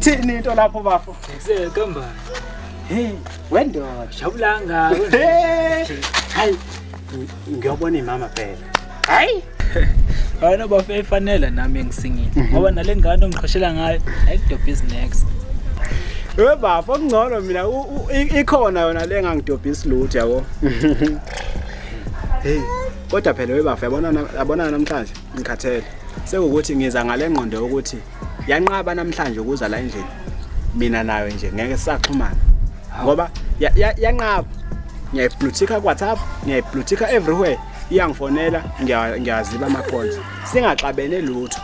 ithini into lapho bafo Sekamba. hey wendoda Jabulanga. hayi ngiyobona imama phela hayi Wena bafo efanele nami ngisingile ngoba nalengane ongiqhoshela ngayo ayidobhis next. Bafo ngcono mina ikhona yona le ngangidobhisi lutho yabo hey kodwa phela webafo yabona namhlanje ngikhathele sekukuthi ngiza ngale ngqondo ukuthi yanqaba namhlanje ukuza la endlini mina nawe nje ngeke sisaxhumana ngoba yanqaba ngiyayiblutika ku WhatsApp ngiyayiblutika everywhere iyangifonela ngiyaziba ama calls singaxabene lutho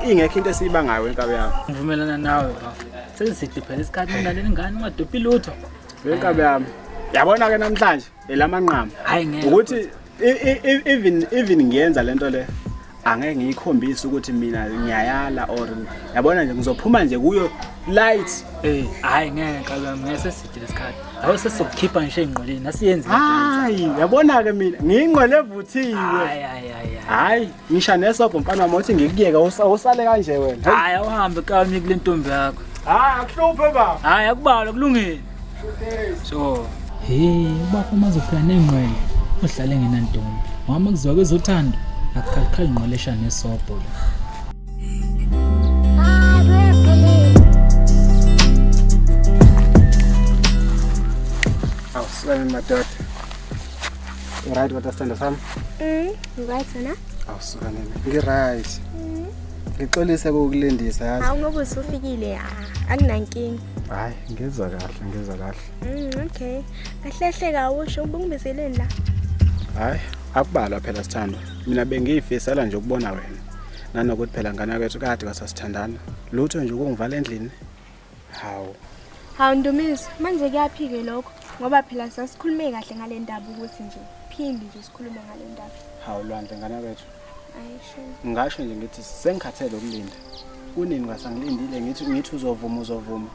ingekho into esiyibangayo enkabe yakho Ngivumelana nawe bafo. Sesithi phela isikhathi ngaleli ngane ungadophi lutho. Wenkabe yami yabona ke namhlanje elamanqama Hayi ngeke ukuthi even ngiyenza lento le angeke ngiyikhombise ukuthi mina ngiyayala or yabona nje ngizophuma nje kuyo light hayi ngeke kalami ngeke sithi lesikhathi awu sesizokukhipha ngisho engqoleni nasiyenze hayi yabona ke mina ngingqole evuthiwe hayi ngisha nesobho mfana wami uthi ngikuyeka usale kanje wena hayi awuhambe kami kule ntombi yakho hayi akuhluphe baba hayi akubalwa kulungile so ubafo mazophila nengqwele uhlale ngenantombi mama kuzwa kwezothando akukhakhali ngqolesha nesobho awusane madoda right what stand sam right na awusukane ngi-right ngixolise kokulindisa yazi hawu ngoba usufikile akunankinga hayi ngizwa kahle okay kahle kawusho ubungibiseleni la hayi akubalwa phela Sithando mina bengiyifisela nje ukubona wena nanokuthi phela ngana kwethu kade kasasithandana lutho nje ukungivala endlini hawu Ndumiso manje kuyaphike lokho ngoba phela sasikhulume kahle ngale ndaba ukuthi nje phindi nje sikhulume ngale ndaba hawu Lwandle ngana kwethu ayisho ngisho nje ngithi sengikhathele ukulinda kunini ngasangilindile ngithi uzovuma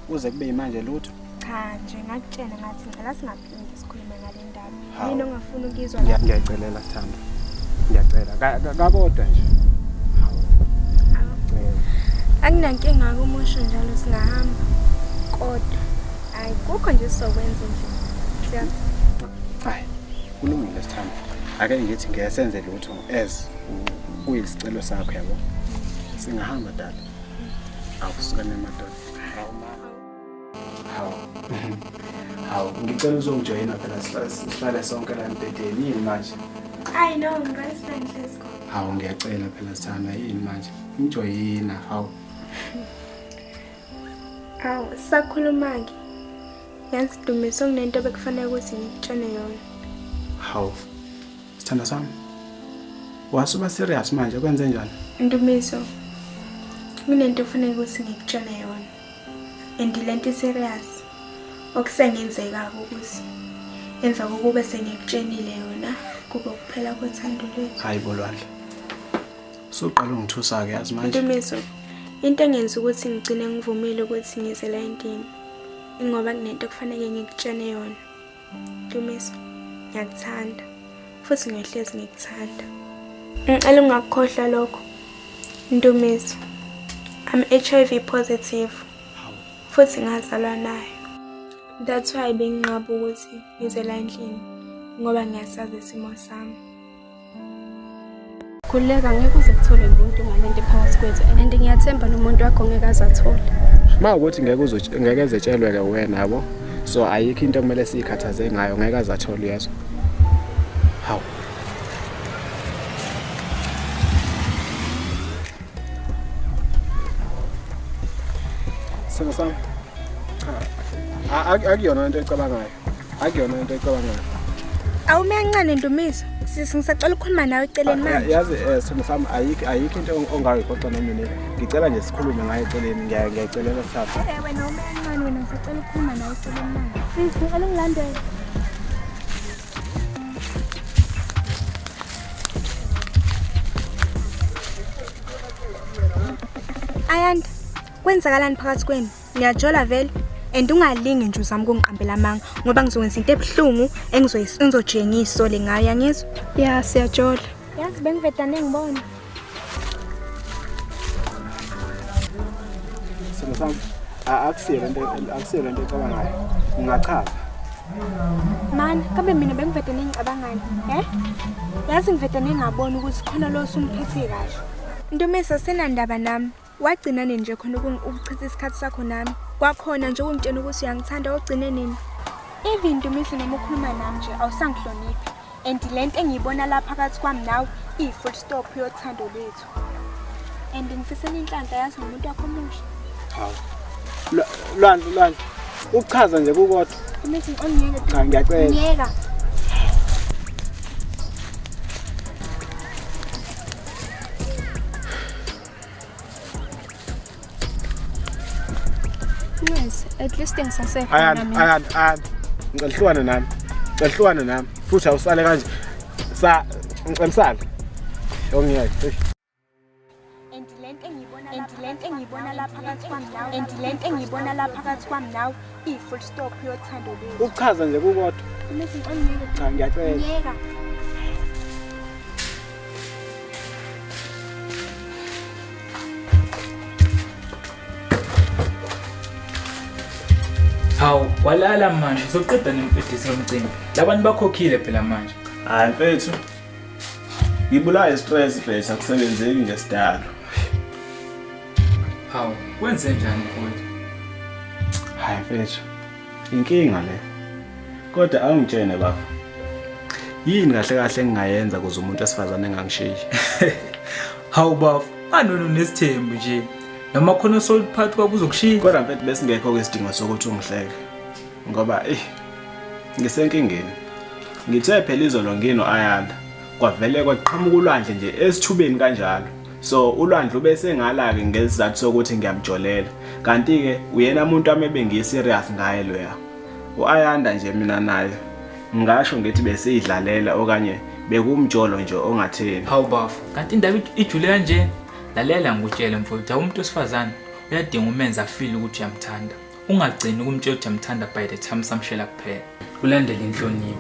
uze kube manje lutho cha nje ngakutshela ngathi ngala singaphindi sikhulume ngale ndaba mina ongafuna ukizwa ngiyacelela Sithando ngiyacela kakodwa nje akunankinga kumusho njalo singahamba kodwa ayikukho nje sizokwenza nje siyazi hayi kulungile Sithando ake ngithi ngiyasenze lutho as kuyisicelo sakho yabo singahamba dala awusukane madoda hawu ngicela uzongijoyina phela sihlale sonke la embedeni yini manje I know ngibayisenhle sikho hawu ngiyacela phela Sithando yini manje ngijoyina hawu sakhuluma-ke yansidumiso kunento bekufanele ukuthi ngikutshene yona hawu Sithando sami wasuba serious manje kwenze njani Ndumiso kunento kufanele ukuthi ngikutshene yona and lento serious okusengenzeka ukuthi emva kokuba sengikutshenile yona kube kuphela kothando lwethu hayi bolwandle suqala ungithusa ke yazi manje Ndumiso into engenza ukuthi ngigcine ngivumile ukuthi ngize la endini ingoba kunento kufanele ngikutshene yona Ndumiso ngiyakuthanda futhi ngiyohlezi ngikuthanda ngicela ungakukhohlwa lokho Ndumiso I'm HIV positive futhi ngazalwa nayo that's why benginqaba ukuthi ngize la endlini ngoba ngiyasazi isimo sami Khuleka ngeke uze kuthole umuntu ngalento phakathi kwethu and ngiyathemba nomuntu wakho ngeke azathole ukuthi ngeke ezetshelwe ke wena yabo so ayikho into kumele sikhathaze ngayo ngeke azathola yazo hawu Sam akuyona into ecabangayo awumencane Ndumiso ngisacela ukukhuluma nawe eceleni manje yazi Sam ayikho into ongayixoxa nomina ngicela nje sikhulume ngayo eceleni ngiyayicelela Sithatha wena umencane wena ngisacela ukukhuluma nawe eceleni manje ngicela ungilandele Ayanda kwenzakalani phakathi kwenu niyajola vele and ungalingi nje uzama ukungiqambela amanga ngoba ngizokwenza into ebhlungu engizojengisa isole ngayo yangizwa ya siyajola yazi bengivedane ngibona Sam Akusiyona lento ecabangayo. Ngingachaza. Man, kabe mina bengivede nengicabangani, Yazi ngivede ngingaboni ukuthi khona lo usumphethe kahle. Ntomisa senandaba nami. Wagcina nje khona ukuchitha isikhathi sakho nami. Kwakhona nje umtshela ukuthi uyangithanda ogcine nini. Even Ntomisa noma ukhuluma nami nje awusangihloniphi. And lento engiyibona lapha phakathi kwami nawe full stop yothando lethu. And ngifisa inhlanhla yazi nomuntu wakho omusha. Hawu. Lwandle. Ukuchaza nje kukodwa. Umithi ngiyeke. Cha ngiyacela. Ngiyeka. Yes, at least ngisasekhona Ayani. Ngicela nami. Futhi awusale kanje. Ngicela. Ongiyeke. And lento engiyibona lapha phakathi kwami nawe full stop yothando lethu. Ukuchaza nje kukodwa. Umithi ngiyeke. Cha ngiyacela. Ngiyeka. Hawu, walala manje soqeda nempedisi yomcimbi. Labantu bakhokhile phela manje. Hayi mfethu. Ngibulawa istress phela akusebenzeki ngesidalo. Hawu, wenze njani mfowethu? Hayi mfethu. Inkinga le. Kodwa awungitshene baba. Yini kahle engingayenza kuze umuntu esifazane engangishiyi? Hawu bafu, anono nesithembu nje. Noma khona soliphathi kwakuzokushiya. Kodwa mfethu besingekho kwesidingo sokuthi ungihleke. Ngoba ngisenkingeni. Ngithe phela izolo ngino ayanda. Kwavele kwaqhamuka ulwandle nje esithubeni kanjalo. So ulwandle ubese ngalake ngesizathu sokuthi ngiyamjolela. Kanti ke uyena umuntu amebe ngiserious ngaye loya. Uayanda nje mina naye. Ngisho ngithi bese idlalela okanye bekumjolo nje ongatheni. Hawu bafu, kanti indaba ijule kanje. Lalela ngikutshela mfowethu, umuntu osifazane uyadinga umenza feel ukuthi uyamthanda. Ungagcini ukumtshela ukuthi uyamthanda by the time samshela kuphela. Ulandele inhlonipho.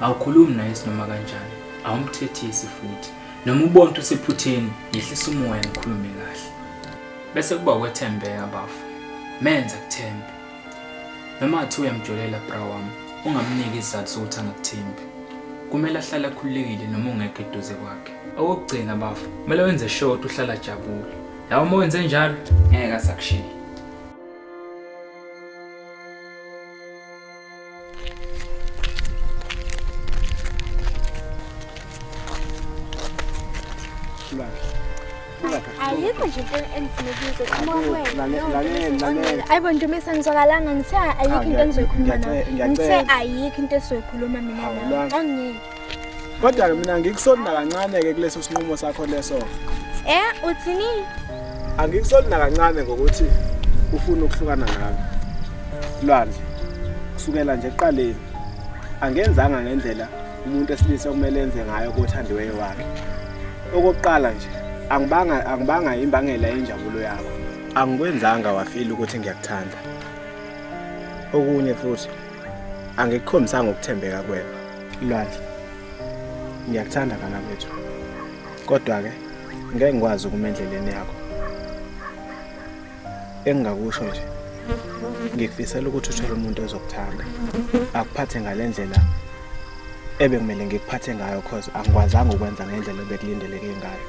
Awukhulumi naye noma kanjani. Awumthethisi futhi. Noma ubona usephutheni, yehlisa umoya ngikhulume kahle. Bese kuba ukwethembeka bafu. Menza kuthembe. Noma athi uyamjolela bra wami, ungamniki isizathu sokuthi angakuthembi. Kumele ahlale akhululekile noma ungekho eduze kwakhe. Okugcina bafu, kumele wenze sure ukuthi uhlala jabule. Lawo uma wenze njalo, ngeke asakushiye. Ayikho nje into engifunikizo ayibona Ntomisa ngizwakalanga ngithe ayikho into engizoyikhuluma nawe. Ngithe ayikho into esizoyikhuluma mina nawe. Angiyeki. Kodwa mina ngikusona kancane ke kuleso sinqumo sakho leso. Uthini? Angikusona kancane ngokuthi ufuna ukuhlukana nami. Lwandle. Kusukela nje eqaleni. Angenzanga ngendlela umuntu esilisa kumele enze ngayo ukuthandiweyo wakhe. Okokuqala nje angibanga imbangela injabulo yakho. Angikwenzanga wafeel ukuthi ngiyakuthanda. Okunye futhi angikukhombisanga ukuthembeka kwena. Lwandle. Ngiyakuthanda kana bethu. Kodwa ke ngeke ngikwazi ukumendleleni yakho. Engingakusho nje. Ngikufisela ukuthi uthole umuntu ozokuthanda. Akuphathe ngalendlela ebekumele ngikuphathe ngayo cause angikwazanga ukwenza ngendlela ebekulindeleke ngayo.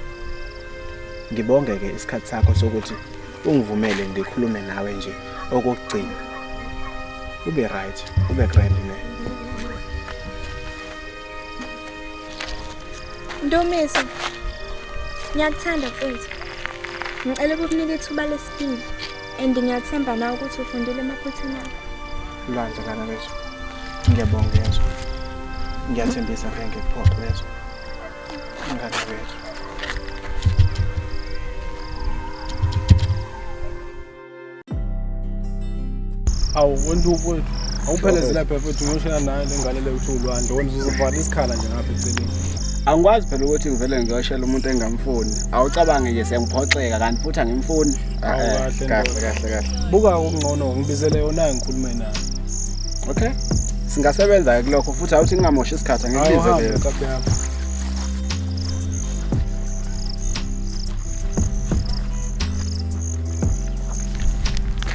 Ngibonge ke isikhathi sakho sokuthi ungivumele ngikhulume nawe nje okugcina. Ube right, ube grand ne. Ntomisa. Ngiyakuthanda mfethu. Ngicela ukukunika ithuba lesibili and ngiyathemba nawe ukuthi ufundile emaphuthini akho. Lwandle kana bethu. Ngiyabonga yezwa. Ngiyathembisa ke ngekuphoqa wezwa. Ngane wethu. Awu wendupho awupheleze lapha mfethu ngoshana naye lengalele ukuthi ulwandle wena uzovala isikhala nje ngapha eceleni. Angikwazi phela ukuthi ngivele ngiyoshela umuntu engamfuni. Awucabange nje sengiphoxeka kanti futhi angimfuni. Kahle. Buka ukungcono ngibizele yona ngikhulume naye. Okay. Singasebenza ke kulokho futhi awuthi ngingamoshi isikhathi ngikubizele.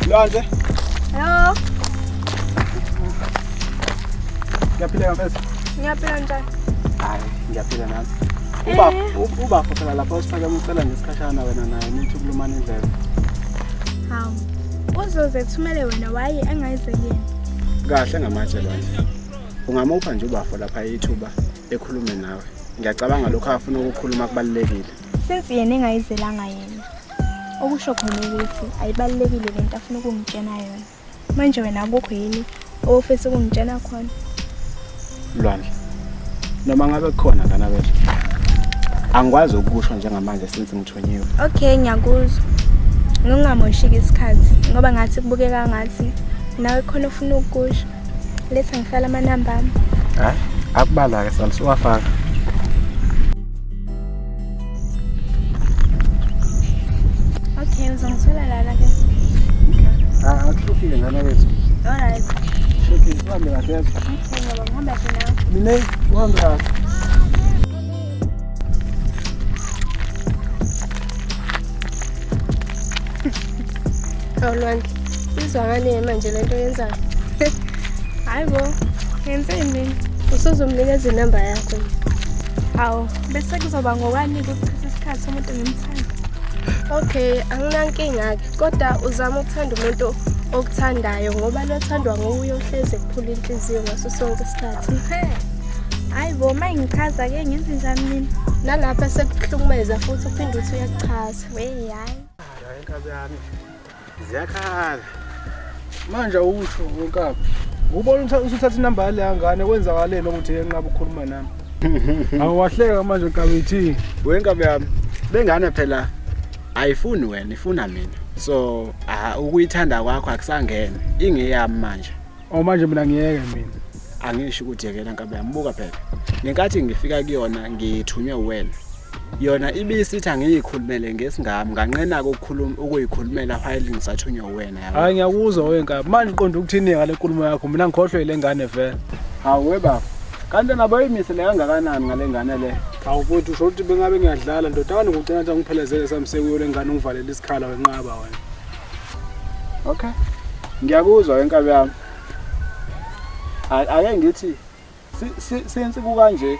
Lonje. Hello. Ngiyaphila mfethu. Ngiyaphila njani? Hayi, ngiyaphila nami. Uba phela lapho sifake umcela ngesikhashana wena naye nithi ukulumana indlela. Hawu. Uzozethumele wena waye engayizekeni. Kahle ngamatshe lonje. Ungamupha nje ubafo lapha eYouTube ekhulume nawe. Ngiyacabanga lokho afuna ukukhuluma kubalekile. Since yena engayizelanga yena. Okusho khona ukuthi ayibalekile lento afuna ukungitshena yona. Manje wena akukho yini ofisa ukungitshena khona? Lwandle. Noma ngabe kukhona kana bethu. Angikwazi ukusho njengamanje since ngithonyiwe. Okay, ngiyakuzwa. Ngingamoshiki isikhathi ngoba ngathi kubukeka ngathi nawe khona ufuna ukusho. Letha ngifala amanamba ami. Hayi, akubala ke salisuwafaka. Okay, uzongithola lana ke. Akuhluphi ngana bethu. Alright. Shukri, uhambe kahle. Okay, ngoba ngihamba ke nawe. Mina uhambe kahle. Awulwandle. Izwakale manje lento yenzayo. Hayibo. Ngenzeni? Usuzomnikeza inamba yakho. Hawu, bese kuzoba ngokwani ukuchitha isikhathi umuntu ngimthanda. Okay, anginankinga ke. Kodwa uzama ukuthanda umuntu okuthandayo ngoba lothandwa nguye ohleze kuphula inhliziyo ngaso sonke isikhathi. Hayibo, mangichaza ke ngenze njani mina? Nalapha sekuhlukumeza futhi uphinde uthi uyachaza. Hayi. Hayi inkabi yami. Ziyakhala. Manje usho wenkabi. Ubona usuthatha inamba yale yangane kwenzakaleni ukuthi enqaba ukukhuluma nami. Awahleka manje inkabi ithi, Wenkabi yami. Bengane phela ayifuni wena, ifuna mina. So, ukuyithanda kwakho akusangena. Ingeyami manje. manje mina ngiyeke mina. Angisho ukuthi yekela nkabi yami buka phela. Ngenkathi ngifika kuyona ngithunywe uwena. Yona ibisithi angiyikhulumele ngesingami nganqena ukuyikhulumela while ngisathunywa uwena yabo. Hayi ngiyakuzwa wenkabi. Manje uqonda ukuthini ngale nkulumo yakho? Mina ngikhohlwe ile ngane vele. Hawu weba. Kanti nabo yimisele kangakanani ngale ngane le? Hawu futhi usho ukuthi bengabe ngiyadlala ndodana ngicela ukuthi ngiphelezele samsekuyo le ngane ungivalele isikhala wenqaba wena. Okay. Ngiyakuzwa wenkabi yami. Ake ngithi since kukanje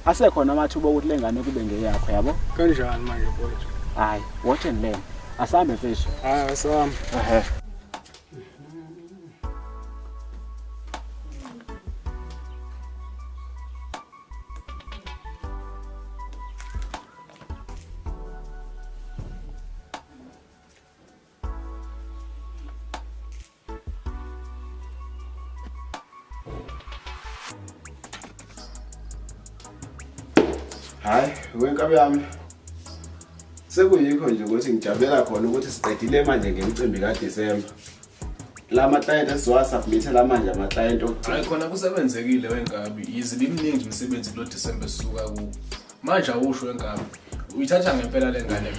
asekhona amathuba ukuthi lengane kube ngeyakho yabo. Kanjani manje mfowethu? Hayi, watch and learn. Asambe mfethu. Hayi asami. Hayi, wenkabi yami. Sekuyikho nje ukuthi ngijabulela khona ukuthi siqedile manje ngemicimbi kaDisemba. La client esiwasubmithela manje ama client. Hayi khona kusebenzekile wenkabi. Yizi limningi umsebenzi lo December sisuka ku. Manje awusho wenkabi. Uyithatha ngempela lengane.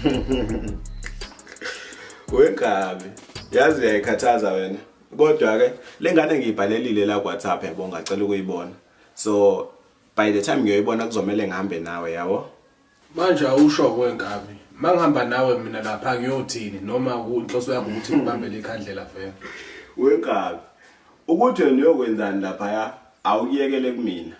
Wenkabi, yazi uyayikhathaza wena. Kodwa ke lengane ngiyibhalelile la WhatsApp yabo ngacela ukuyibona. So by the time ngiyoyibona kuzomela ngihambe nawe yabo. Manje awusho kwenkabi. Mangihamba nawe mina lapha kuyothini noma inhloso yakho ukuthi ngibambele ikhandlela vele. Wenkabi. Ukuthi wena uyokwenzani lapha ya? Awukiyekele kumina.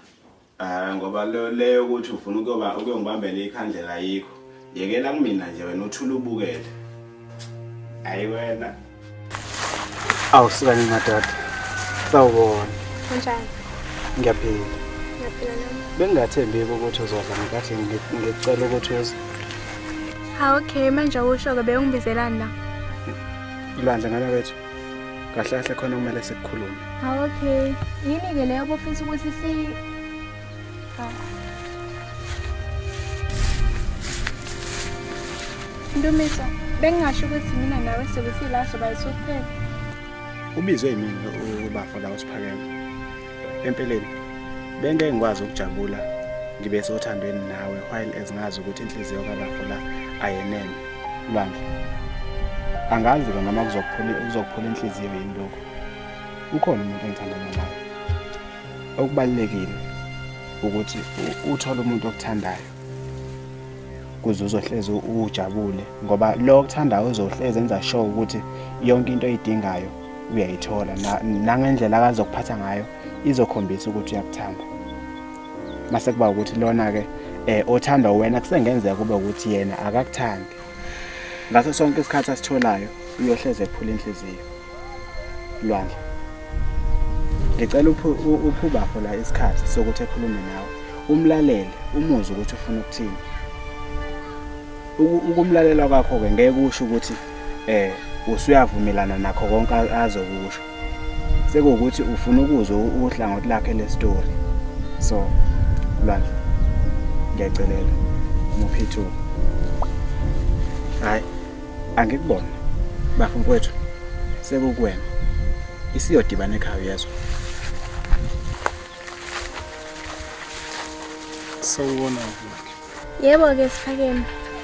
Ngoba leyo ukuthi ufuna ukuyongibambela ikhandlela yikho. Yekela kumina nje wena uthula ubukele. Hayi wena. Awusikani madoda. Sawubona. Kanjani? Ngiyaphila. Ngiyaphila nami. Bengathembi ukuthi uzoza ngikathi ngicela ukuthi uze. Ha okay, manje usho ke beungibizelana la. Lwandle ngane bethu. Kahle kahle khona kumele sikukhulume. Ha okay. Yini ke leyo bofisa ukuthi si Ndomisa, bengasho ukuthi mina nawe sekusila sobayithu kuphela. Ubizwe yimi ubafa la usiphakeme. Empeleni bengeke ngikwazi ukujabula ngibe sothandweni nawe while ezingazi ukuthi inhliziyo kabafa la ayenene. Lwandle. Angazi ke noma kuzokuphula inhliziyo yini lokho. Ukhona umuntu engithandana naye. Okubalekile ukuthi uthole umuntu okuthandayo. Kuze uzohleze ujabule ngoba lo okuthandayo uzohleze enza sure ukuthi yonke into oyidingayo uyayithola nangendlela akazokuphatha ngayo izokhombisa ukuthi uyakuthanda. Mase kuba ukuthi lona ke othandwa wena kusengenzeka kube ukuthi yena akakuthandi. Ngaso sonke isikhathi asitholayo uyohleze ephula inhliziyo. Lwandle, ngicela uphubapho la isikhathi sokuthi ekhulume nawe, umlalele, umuzwe ukuthi ufuna ukuthini. Ukumlalela kwakho ke ngeke usho ukuthi usuyavumelana nakho konke azokusho. Sekuwukuthi ufuna ukuzwa uhlangothi lakhe le story. So Lwandle, ngiyacelela muphethu. Hayi, angikubona bafumfowethu, sekukwena isiyodibana ekhaya yezwa. Sawubona. Yebo ke Siphakeme,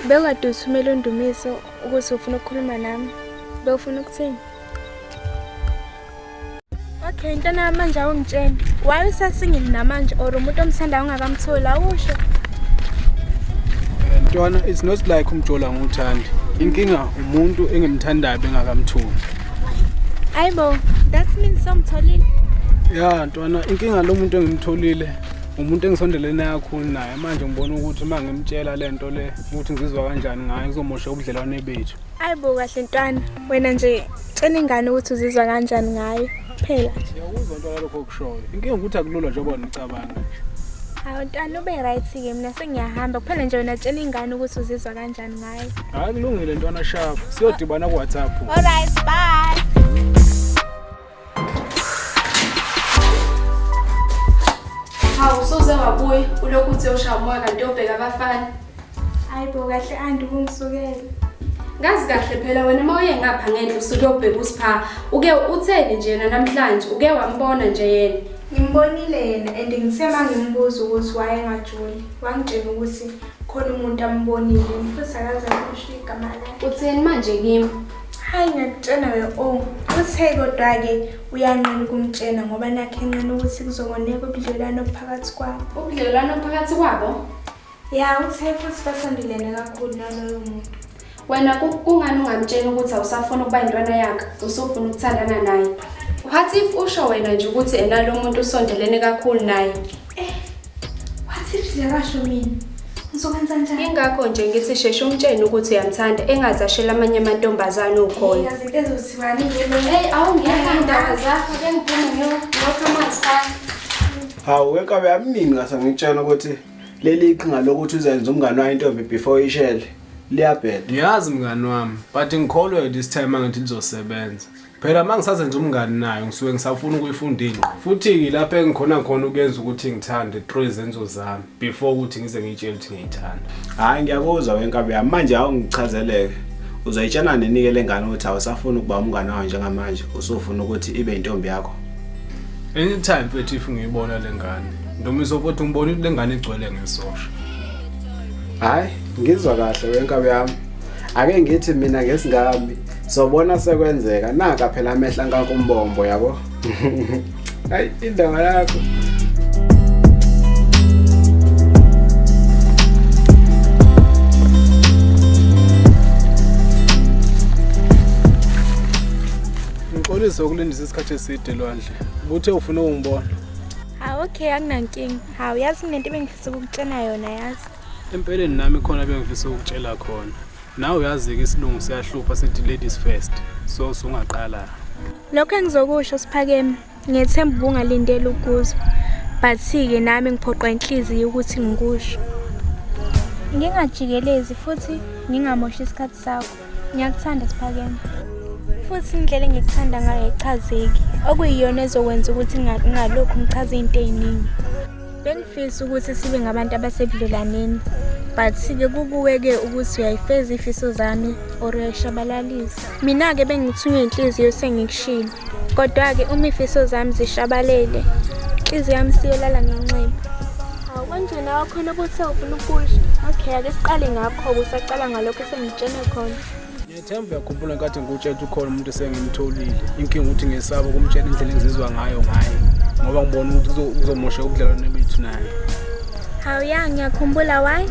bekade uthumela undumiso ukuthi ufuna ukukhuluma nami. Bewufuna ukuthini? Okay, ntana manje awungitshela. Why usasingile namanje or umuntu omthandayo ungakamtholi awusho? Ntwana, it's not like umjola nguthandi. Inkinga umuntu engimthandayo bengakamtholi. Ayibo, that means somtholile. Ya ntwana, inkinga lo muntu engimtholile umuntu engisondelene kakhulu naye. Manje ngibona ukuthi mangimtshela lento le ukuthi ngizizwa kanjani ngayo kuzomosha ubudlelwane bethu. Ayibo kahle ntwana, wena nje tshela ingane ukuthi uzizwa kanjani ngayo. Phela. Ngiyakuzwa ntwana lokho okushoyo. Inkinga ukuthi akulula njengoba nicabanga nje. Hayi ntwana ube right ke mina sengiyahamba kuphela nje wena tshela ingane ukuthi uzizwa kanjani ngayo. Hayi kulungile ntwana sharp. Siyodibana ku WhatsApp. All right, bye. Hawu soze wabuye ulokuthi uyoshaya umoya kanti uyobheka abafana. Ayibo kahle andi kungisukela. Ngazi kahle phela wena mawuye ngapha ngendlu usuke ubheka uSipha. Uke utheni nje namhlanje? Uke wambona nje yena? Ngimbonile yena and ngisema ngimbuza ukuthi wayengajuli. Wangitshela ukuthi khona umuntu ambonile futhi akaza ukusho igama lakhe. Utheni manje kimi? Hayi ngiyakutshela uthe kodwa ke uyanqena ukumtshela ngoba nakhe enqena ukuthi kuzokoneka ubudlelwano phakathi kwabo. Ubudlelwano phakathi kwabo? Ya uthe futhi basondelene kakhulu naloyo muntu. Wena kungani ungamtshela ukuthi awusafuna ukuba intwana yakhe, usufuna ukuthandana naye? What if usho wena nje ukuthi enalo umuntu usondelene kakhulu naye? What if yakasho mina? Ngizokwenza njani? Ingakho nje ngithi sheshe umtshene ukuthi uyamthanda engazashela amanye amantombazane ukhona. Yazi ke ezothiwani ngelo. Hey, awungiyahamba zakho ke ngiphume ngiyokha amanzi. Hawu wenkabe yamini ngase ngitshela ukuthi leli iqhinga lokuthi uzenze umngane wayo intombi before ishele liyabheda. Ngiyazi mngani wami, but ngikholwa this time angithi lizosebenza. Phela mangisazenza umngane nayo ngisuke ngisafuna ukuyifunda ingqo. Futhi lapha engikhona khona ukuyenza ukuthi ngithande through izenzo zami before ukuthi ngize ngitshele ukuthi ngiyithanda. Hayi ngiyakuzwa wenkabe yami manje awungichazeleke. Uzoyitshana nenike lengane ukuthi awusafuna ukuba umngane wayo njengamanje usufuna ukuthi ibe intombi yakho. Anytime mfethu if ngiyibona lengane. Ndomiso futhi ngibona ukuthi lengane igcwele ngesosha. Hayi ngizwa kahle wenkabe yami. Ake ngithi mina ngesingami sobona sekwenzeka naka phela amehla ngakumbombo yabo. Hayi indaba yakho. Ngixolisa ukulindisa isikhathi eside Lwandle. Ubuthe ufuna ukungibona. Hawu okay akunankinga. Hawu yazi nento ebengifisa ukutshela yona yazi. Empeleni nami khona bengifisa ukutshela khona. Nawe uyazi ke isilungu siyahlupha sithi ladies first. So sungaqala. Lokho engizokusho Siphakeme, ngiyethemba ubungalindela ukuzwa. But ke nami ngiphoqa inhliziyo ukuthi ngikusho. Ngingajikelezi futhi ngingamoshi isikhathi sakho. Ngiyakuthanda Siphakeme. Futhi indlela engikuthanda ngayo ichazeki. Okuyiyona ezokwenza ukuthi ngalokho ngichaze into eziningi. Bengifisa ukuthi sibe ngabantu abasebudlelaneni. But sike kukuweke ukuthi uyayifeza ifiso zami or uyashabalalisa. Mina ke bengithunywe inhliziyo sengikushilo. Kodwa ke uma ifiso zami zishabalele, inhliziyo yami siyolala ngenxeba. Hawu konje nawe khona ukuthi ufuna ukusho. Okay ake siqale ngakho usaqala ngalokho esengitshene khona. Ngiyethemba uyakhumbula nkathi ngikutshela ukuthi ukhona umuntu esengimtholile. Inkinga ukuthi ngesaba ukumtshela indlela engizizwa ngayo ngaye. Ngoba ngibona ukuthi uzomosha ubudlelwane bethu naye. Hawu ya ngiyakhumbula why?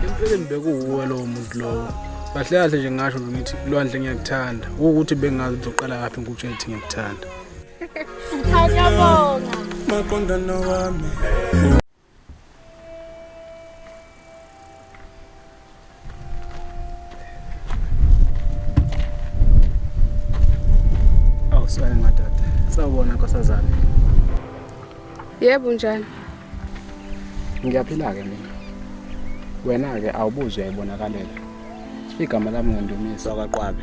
Impela bekuwuwe lo muntu lo. kahle kahle nje ngisho ngithi Lwandle ngiyakuthanda ukuthi bengazi uzoqala laphi ngikutshela ukuthi ngiyakuthanda. Ngiyabonga. Maqondana wami. Awuswele madoda. Sawubona nkosazana. Yebo njani? Ngiyaphila ke mina. Wena ke awubuzwe ayibonakalela. Igama lami ngendumiso kaQwabe.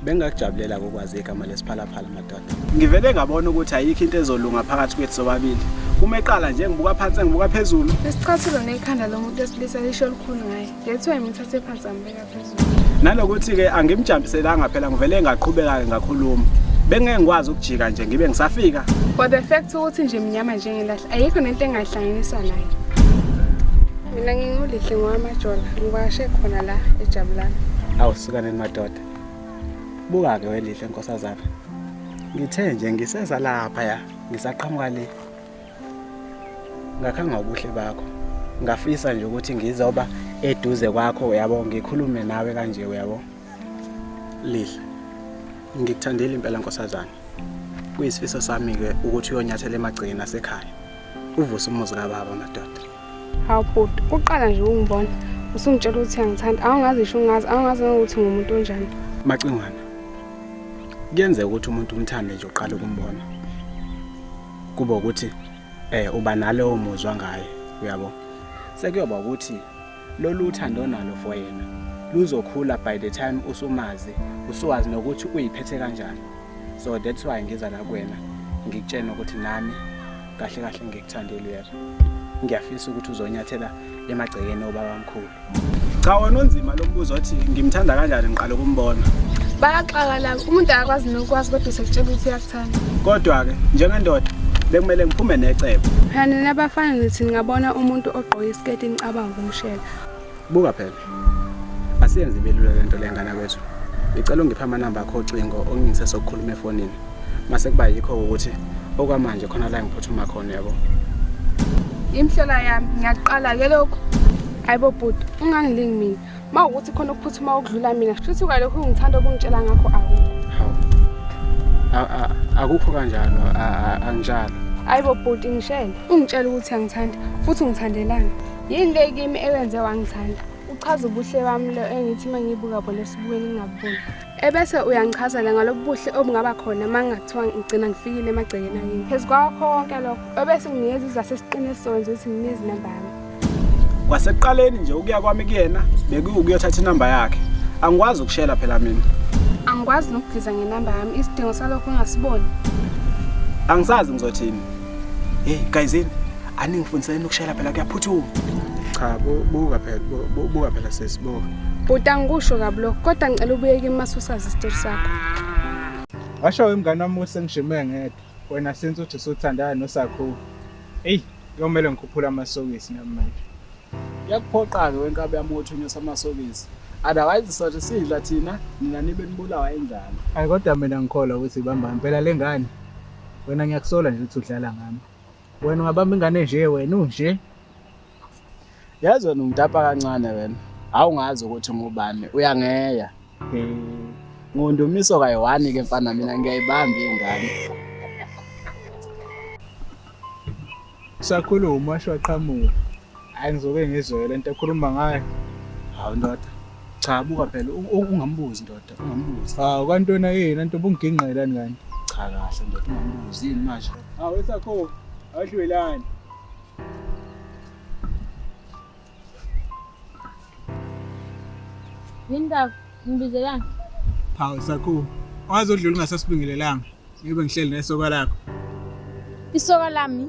Bengakujabulela ukwazi igama lesiphalaphala madoda. Ngivele ngabona ukuthi ayikho into ezolunga phakathi kwethu sobabili. Uma eqala nje ngibuka phansi ngibuka phezulu. Lesichathelo nekhanda lomuntu esilisa lisho likhulu ngaye. Ngethwe ngithathe phansi ambeka phezulu. Nalokuthi ke angimjambiselanga phela ngivele ngaqhubeka ngakhuluma. Bengeke ngikwazi ukujika nje ngibe ngisafika. For the fact ukuthi nje mnyama njengelahla ayikho nento engahlanganisa naye. Mina ngingulihle ngwamajola ngwashe khona la eJabulani. Awusukane madoda. Buka ke welihle nkosazana. Ngithe nje ngiseza lapha ya ngisaqhamuka le. Ngakhanga ubuhle bakho. Ngafisa nje ukuthi ngizoba eduze kwakho uyabo ngikhulume nawe kanje uyabo. Lihle. Ngikuthandela impela nkosazana. Kuyisifiso sami ke ukuthi uyonyathela emagcekeni asekhaya. Uvuse umuzi kababa madoda. Hawu bhuti, uqala nje ungibona. Usungitshela ukuthi angithanda. Awungazi isho ungazi ukuthi ngumuntu onjani. Macingwana. Kuyenzeka ukuthi umuntu umthande nje uqala ukumbona. Kuba ukuthi uba nalo umuzwa ngaye, uyabo. Sekuyoba ukuthi lolu uthando nalo for yena luzokhula by the time usumazi, usuwazi nokuthi uyiphethe kanjani. So that's why ngiza la kuwena ngikutshela ukuthi nami kahle kahle ngikuthandela uyena. Ngiyafisa ukuthi uzonyathela emagcekeni obaba omkhulu. Cha wona unzima lo mbuzo othi ngimthanda kanjani ngiqala ukumbona. Bayaxaka la umuntu akwazi nokwazi kodwa usekutshela ukuthi uyakuthanda. Kodwa ke njengendoda bekumele ngiphume necebo. Phana nabafana nithi ngabona umuntu ogqoke isiketi ngicabanga ukumshela. Buka phela. Asiyenze belula lento lengana kwethu. Ngicela ungiphe amanamba akho ocingo ongingisese ukukhuluma efonini. Mase kuba yikho ukuthi okwamanje khona la ngiphuthuma khona yabo. Imhlola yami ngiyaqala ke lokho. Hayibo bhuti, ungangilingi mina. Mawukuthi khona ukuphuthuma okudlula mina, futhi kwalokho ungithanda ukungitshela ngakho akukho. Hawu. Akukho kanjalo, anginjalo. Hayibo bhuti ngishela, ungitshela ukuthi angithanda, futhi ungithandelana. Yini le kimi ewenze wangithanda? Uchaza ubuhle bami lo engithi mangibuka bona esibukweni ngingaboni. Ebese uyangichazela ngalobuhle obungaba khona mangathiwa ngigcina ngifikile emagcekeni akini. Phezukwa konke lokho, ebese nginikeza izasesiqine sonke ukuthi nginizi inamba yami. Kwasekuqaleni nje ukuya kwami kuyena bekuyothatha inamba yakhe. Angikwazi ukushela phela mina. Angikwazi nokugiza ngenamba yami, isidingo salokho ungasiboni. Angisazi ngizothini. Hey guys, aningifundiseni ukushela phela kuyaphuthuma. Cha buka phela sesibuka. Bhuti angikusho kabi lokho, kodwa ngicela ubuyeke imasusazi isitori sakho. Washo umngane wami ukuthi ngishime ngedwa. Wena senze ukuthi usuthandana nosakho. Hey, kuyomela ngikhuphula amasokisi namanje. Yakuphoqa ke wenkabe yami uthunyusa amasokisi. Otherwise sothi sidla thina nina nibe nibulawa endlala. Hayi kodwa mina ngikholwa ukuthi ibamba impela lengane. Wena ngiyakusola nje ukuthi udlala ngami. Wena ungabamba ingane nje wena unje. Yazi wena ungidapa kancane wena. Awungazi ukuthi ngubani, uyangeya. Ngondumiso kayi-1 ke mfana mina ngiyayibamba ingane. Sakhuluma washo waqhamuka. Hayi ngizobe ngizwe lento ekhuluma ngayo. Hawu ndoda. Cha buka phela ungambuzi ndoda, ungambuzi. Kwantona yini into bunginqelani ngani? Cha kahle ndoda ungambuzi yini manje? Wesakho awudlwelani. Linda ngibizelana. Hawu sakho. Wazodlula ungasasibingelelanga. Ngibe ngihleli nesoka lakho. Isoka lami.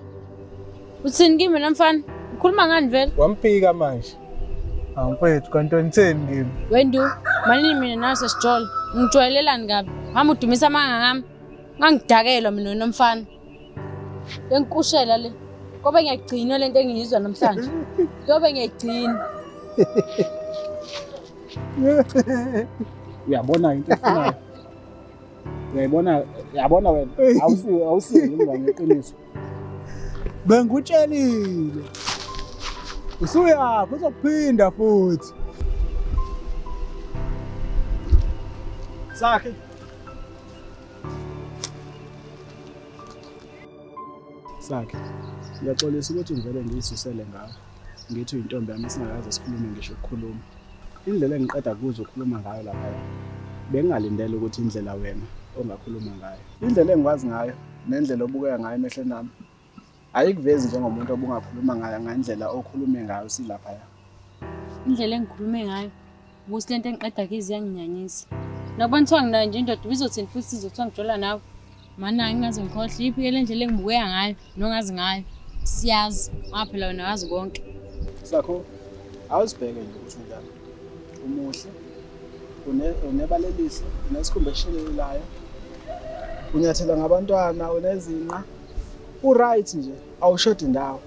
Uthini kimi namfana? Ukhuluma ngani vele? Wamphika manje. Hawu mfethu kantoni theni kimi? Wendu, malini mina naso sijolo. Ngijwayelelani kabi? Hamba udumisa amanga ngami. Ngangidakela mina nomfana. Ngikushela le. Kobe ngiyagcina lento engiyizwa namhlanje. Kobe ngiyagcina. Uyabona into efunayo. Uyabona wena. Awusizi ingane eqiniso. Bengikutshelile. Usuyaphi uzokuphinda futhi. Sakhe. Sakhe. Ngiyaxolisa ukuthi ngivele ngiyisusele ngawe. Ngithi uyintombi yami singakaze sikhulume ngisho ukukhuluma. Indlela engiqeda kuzo ukukhuluma ngayo lapha. Bengingalindele ukuthi indlela wena ongakhuluma ngayo. Indlela engikwazi ngayo nendlela obukeka ngayo emehlweni nami. Ayikuvezi njengomuntu obungakhuluma ngayo ngendlela okhulume ngayo silapha. Indlela engikhulume ngayo ukuthi lento engiqeda kizi yanginyanyisa. Nokubona kuthiwa nginayo nje indoda bizothini futhi sizothiwa ngijola nawe. Mana ngingaze ngikhohle iphi le ndlela engibukeka ngayo nongazi ngayo. Siyazi ngapha la wena wazi konke. Sakho awuzibheke nje ukuthi unjani. Umuhle. Unebalelisi, unesikhumba eshelelayo. Unyathela ngabantwana, unezinqa. Uright nje, awushodi indawo.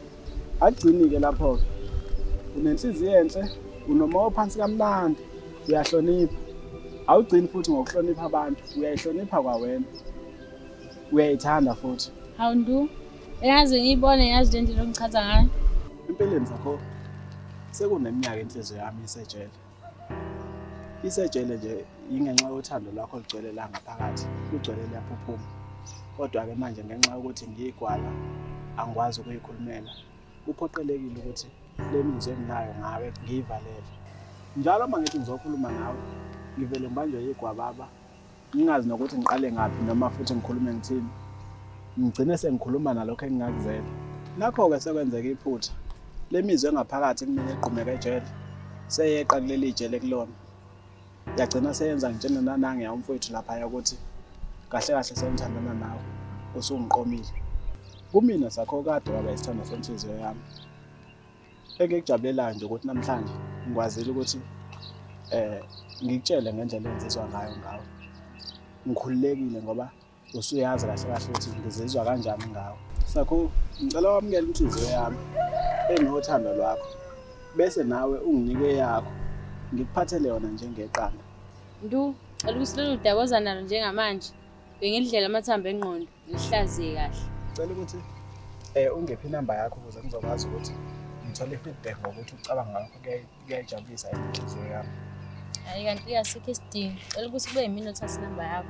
Agcini ke lapho ke. Unenhliziyo enhle, unomoya phansi kamnandi, uyahlonipha. Awugcini futhi ngokuhlonipha abantu, uyayihlonipha kwawena. Uyayithanda futhi. Hawu ndu. Eyazi ngiyibone yazi le ndlela ongichaza ngayo. Empeleni zakho sekuneminyaka inhliziyo yami isejele. Isejele nje ingenxa yothando lwakho ligcwele la ngaphakathi, lugcwele lapho uphuma. Kodwa ke manje ngenxa yokuthi ngiyigwala angikwazi ukuyikhulumela. Kuphoqelekile ukuthi le mizwe enginayo ngawe ngiyivalele. Njalo uma ngithi ngizokhuluma nawe, ngivele ngibanjwe yigwababa. Ngingazi nokuthi ngiqale ngapi noma futhi ngikhulume ngithini. Ngigcine sengikhuluma nalokho engingakuzela. Nakho-ke sekwenzeka iphutha. Le mizwe engaphakathi kumina eqhumeka ejele. Seyeqa kuleli jele kulona. Yagcina seyenza ngitshena nanange yamfowethu lapha ukuthi kahle kahle sengithandana nawe. Usungiqomile. Kumina sakho kade waba isithando senhliziyo yami. Engikujabulela nje ukuthi namhlanje ngikwazile ukuthi ngikutshele ngendlela enzizwa ngayo ngawe. Ngikhululekile ngoba usuyazi kahle kahle ukuthi ngizizwa kanjani ngawe. Sakho ngicela wamukele inhliziyo yami enothando lwakho. Bese nawe unginike yakho. Ngikuphathele yona njengeqanda. Ndu, cela ukusilolu daboza nalo njengamanje. Bengidlela amathambo engqondo, ngihlaziye kahle. Ngicela ukuthi ungephi inamba yakho ukuze ngizokwazi ukuthi ngithole feedback ngokuthi ucabanga ngakho kuyajabulisa inhliziyo yami. Hayi kanti asikho isidingo. Cela ukuthi kube yimina othatha inamba yakho.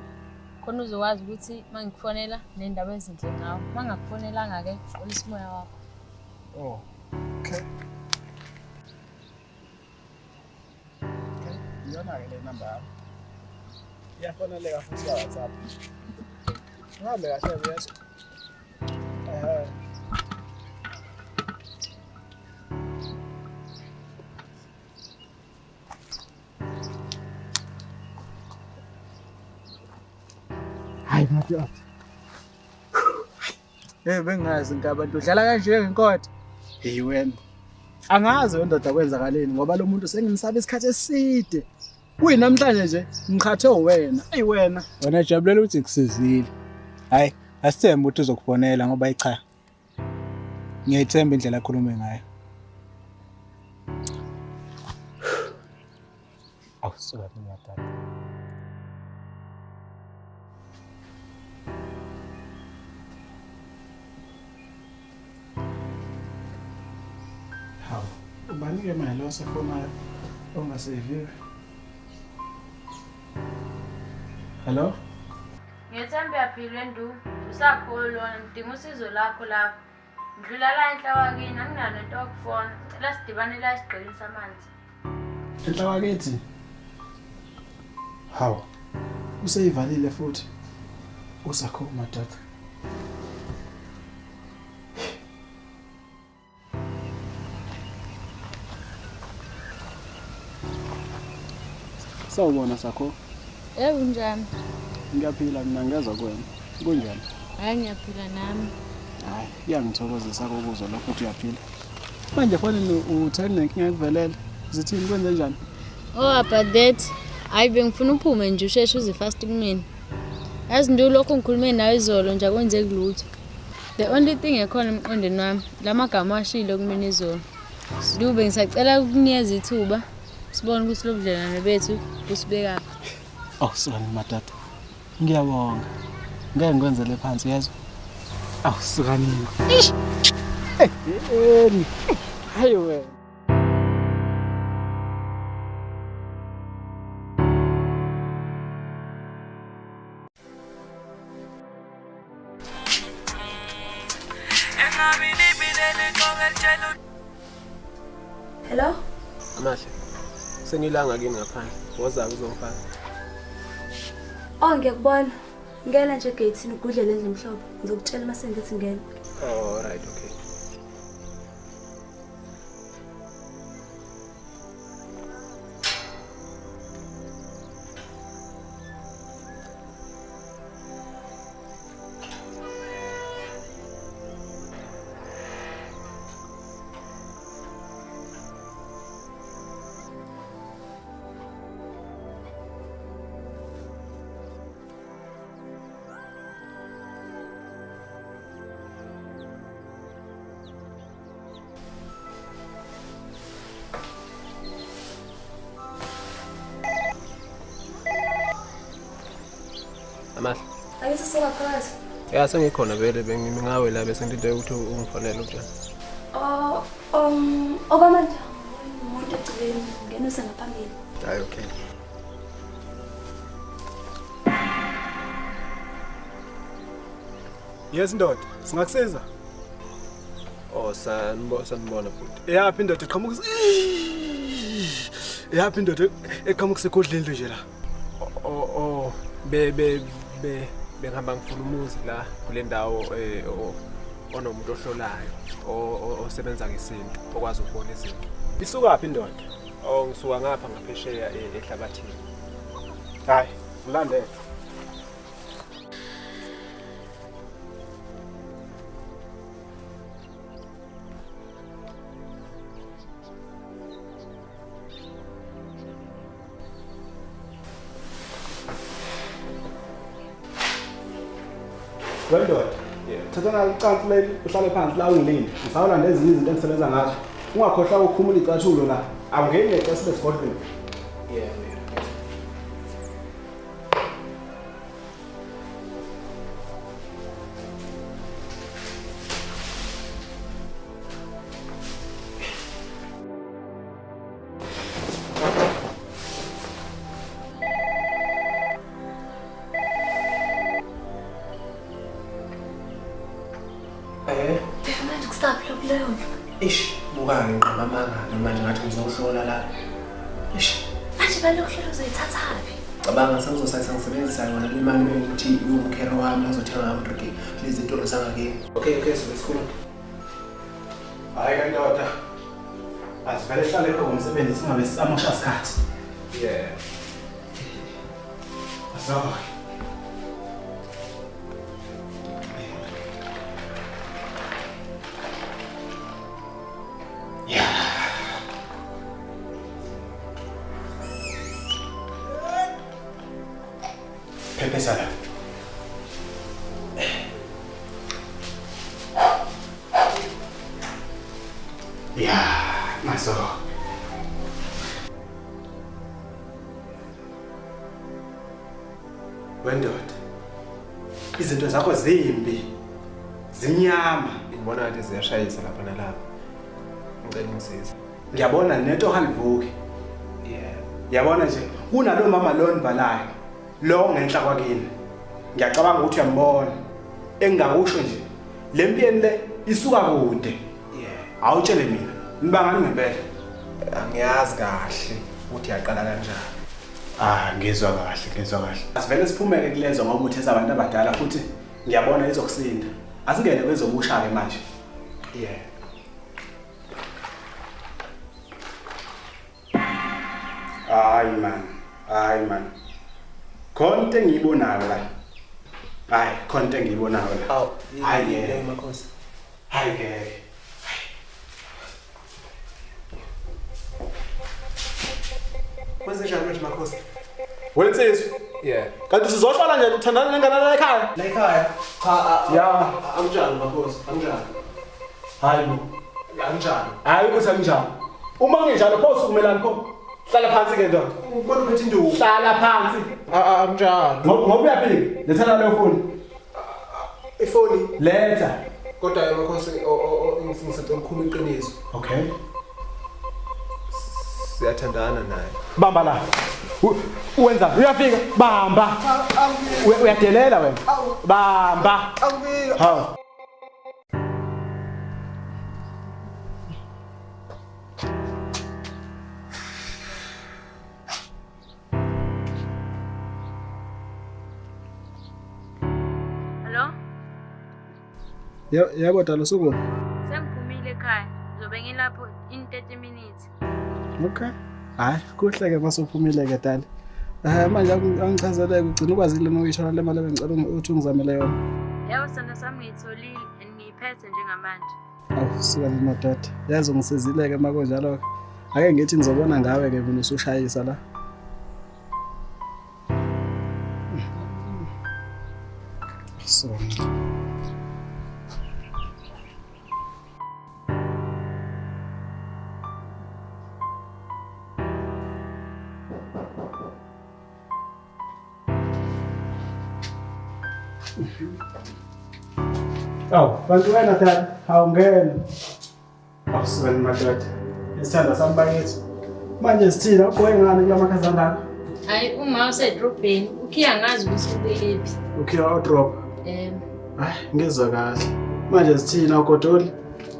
Khona uzokwazi ukuthi mangikufonela nendaba ezinhle ngawo. Mangakufonelanga ke, xolisa umoya wakho. Oh. Okay. Iyona ke le namba yami. Iyafoneleka futhi ya WhatsApp. Ngabe kahle yes. Hayi madoda. Bengazi ngabantu udlala kanje ngenkoda. Hey wena. Angazi wendoda kwenzakaleni ngoba lo muntu senginisaba isikhathi eside. Kuyinamhlanje nje ngikhathe wena. Hey wena. Wena jabulela ukuthi ngisizile. Hayi, asithembe ukuthi uzokufonela ngoba cha. Ngiyayithemba indlela akhulume ngayo. Awusuka ngiyathanda. Hawu, ubanike manje lo sefonayo ongaseviwe. Hello? Ngiyethemba uyaphila Ndu. Usakholwa ngidinga usizo lakho lapho. Ngidlula la enhlawa kini anginalo into yokufona. Cela sidibane la esigqeleni samanzi. Enhlawa kithi. Hawu. Useyivalile futhi. Usakho madoda. Sawubona sakho. Unjani? Ngiyaphila mina ngiyeza kuwena. Kunjani? Hayi ngiyaphila nami. Hayi, iyangithokozisa ukuzwa lokho ukuthi uyaphila. Manje fanele uthele nenkinga ekuvelele. Zithini kwenze njani? Oh about that. Hayi bengifuna uphume nje usheshe uze fast kumina. Yazi Ndu lokho ngikhulume nawe izolo nje akwenze kulutho. The only thing ekhona emqondweni wami, lamagama ashilo kumina izolo. Sidube ngisacela ukunikeza ithuba. Sibone ukuthi lo budlelwane bethu kusibeka. Oh sona madoda. Ngiyabonga. Ngeke ngikwenzele phansi yezwa. Awu suka nini. Hayi wena. Hello? Amahle. Sengilanga kini ngaphandle. Woza uzongifaka. Oh, ngiyakubona. Ngena nje egate-ini ugudlele endle mhlobo. Ngizokutshela mase ngithi ngena. Oh, all right, okay. Amahle. Ayise sokaphakathi. Ya sengikhona vele bengingawe la bese ngidide ukuthi ungifonele njani. Okwamanje umuntu egcibeni ngena usengaphambili. Hayi okay. Yes ndoda, singakusiza. Oh sanibona futhi. Yapi ndoda eqhamuka. Yapi ndoda eqhamuka sekodleni nje la. Oh bengihamba ngifuna umuzi la kule ndawo onomuntu ohlolayo osebenza ngesinto okwazi ukubona izinto. Isuka phi indoda? Oh ngisuka ngapha ngaphesheya ehlabathini. Hayi, ulandele. Wendoda, thatha icansi leli uhlale phansi la ungilinde. Ngisawulanda ezinye izinto engisebenza ngazo. Ungakhohlwa ukukhumula icathulo la. Awungeni necesi lesigodlweni. Yeah. Manje kusaphi lokho leyo? Ish, buka ngiqamba amanga manje ngathi ngizohlola la. Ish. Manje balokho uzoyithathaphi? Cabanga sengizosayisa ngisebenzisa yona le mali ukuthi umkhero wami azothenga ngawo lezi zinto zangakini. Okay, so let's go. Hayi kandoda. Asivele hlale pho ngomsebenzi singabe samosha isikhathi. Yeah. Asawa. Pepe sana. Maso. Wendoda. Izinto zakho zimbi. Zimnyama. Ngibona ukuthi ziyashayisa lapha nalapha. Ngicela ngisize. Ngiyabona nento halivuki. Yeah. Yabona nje kunalo mama lo nivalayo. Lo ngenhla kwakini. Ngiyacabanga ukuthi uyambona. Engakusho nje. Lempiyeni le isuka kude. Yeah. Awutshele mina. Nibangani ngempela? Angiyazi kahle ukuthi yaqala kanjani. Ngizwa kahle. Asivele siphumeke kulezo ngoba uthesa abantu abadala futhi ngiyabona izokusinda. Asingene kwezobusha ke manje. Yeah. Hayi man. Khonto engiyibonayo la. Hayi, khonto engiyibonayo la. Aw, hayi yini makhosi? Hayi ke. Kwenze njani manje makhosi? Wensizwe. Yeah. Kanti sizohlala nje uthandana nengane la ekhaya? La ekhaya? Cha, ya, anginjani makhosi? Anginjani? hayi bo. Anginjani? Hayi ukuthi anginjani. Uma nginjalo pho sukumelani pho? Hlala phansi ke ndoda. Ubona ukuthi induku. Hlala phansi. Anginjani. Ngoba uyaphila. Lethana leyo phone. Ifoni Letha. kodwa makhosi ngisenze ukukhuluma iqiniso. Okay. Siyathandana naye. Bamba la. Uwenza uyafika bamba. Uyadelela wena. Bamba. Awufika. Ha. Yebo dala sukuphi? Sengiphumile ekhaya. Zobe ngilapho in 30 minutes. Okay. Hayi, kuhle-ke masuphumile ke dala. Manje angichazeleke ugcina ukwazile nokuyishola le mali ebengicela ukuthi ungizamele yona. Yebo sithando sami ngiyitholile and ngiyiphethe njengamanje. Awu, sikale madoda. Yazi ungisizile-ke uma kunjalo-ke. Ake ngithi ngizobona ngawe-ke mina usushayisa la. So. Oh, bantu wena dad, awungena. Awusukani madoda. Isithanda sami bakithi. Manje sithina ugoye ngani kula makhaza angaka? Hayi uma usedrobheni, ukhiya ngazi ukuthi ubephi. Ukhiya odrop. Hayi, ngizwa kahle. Manje sithina ugodoli?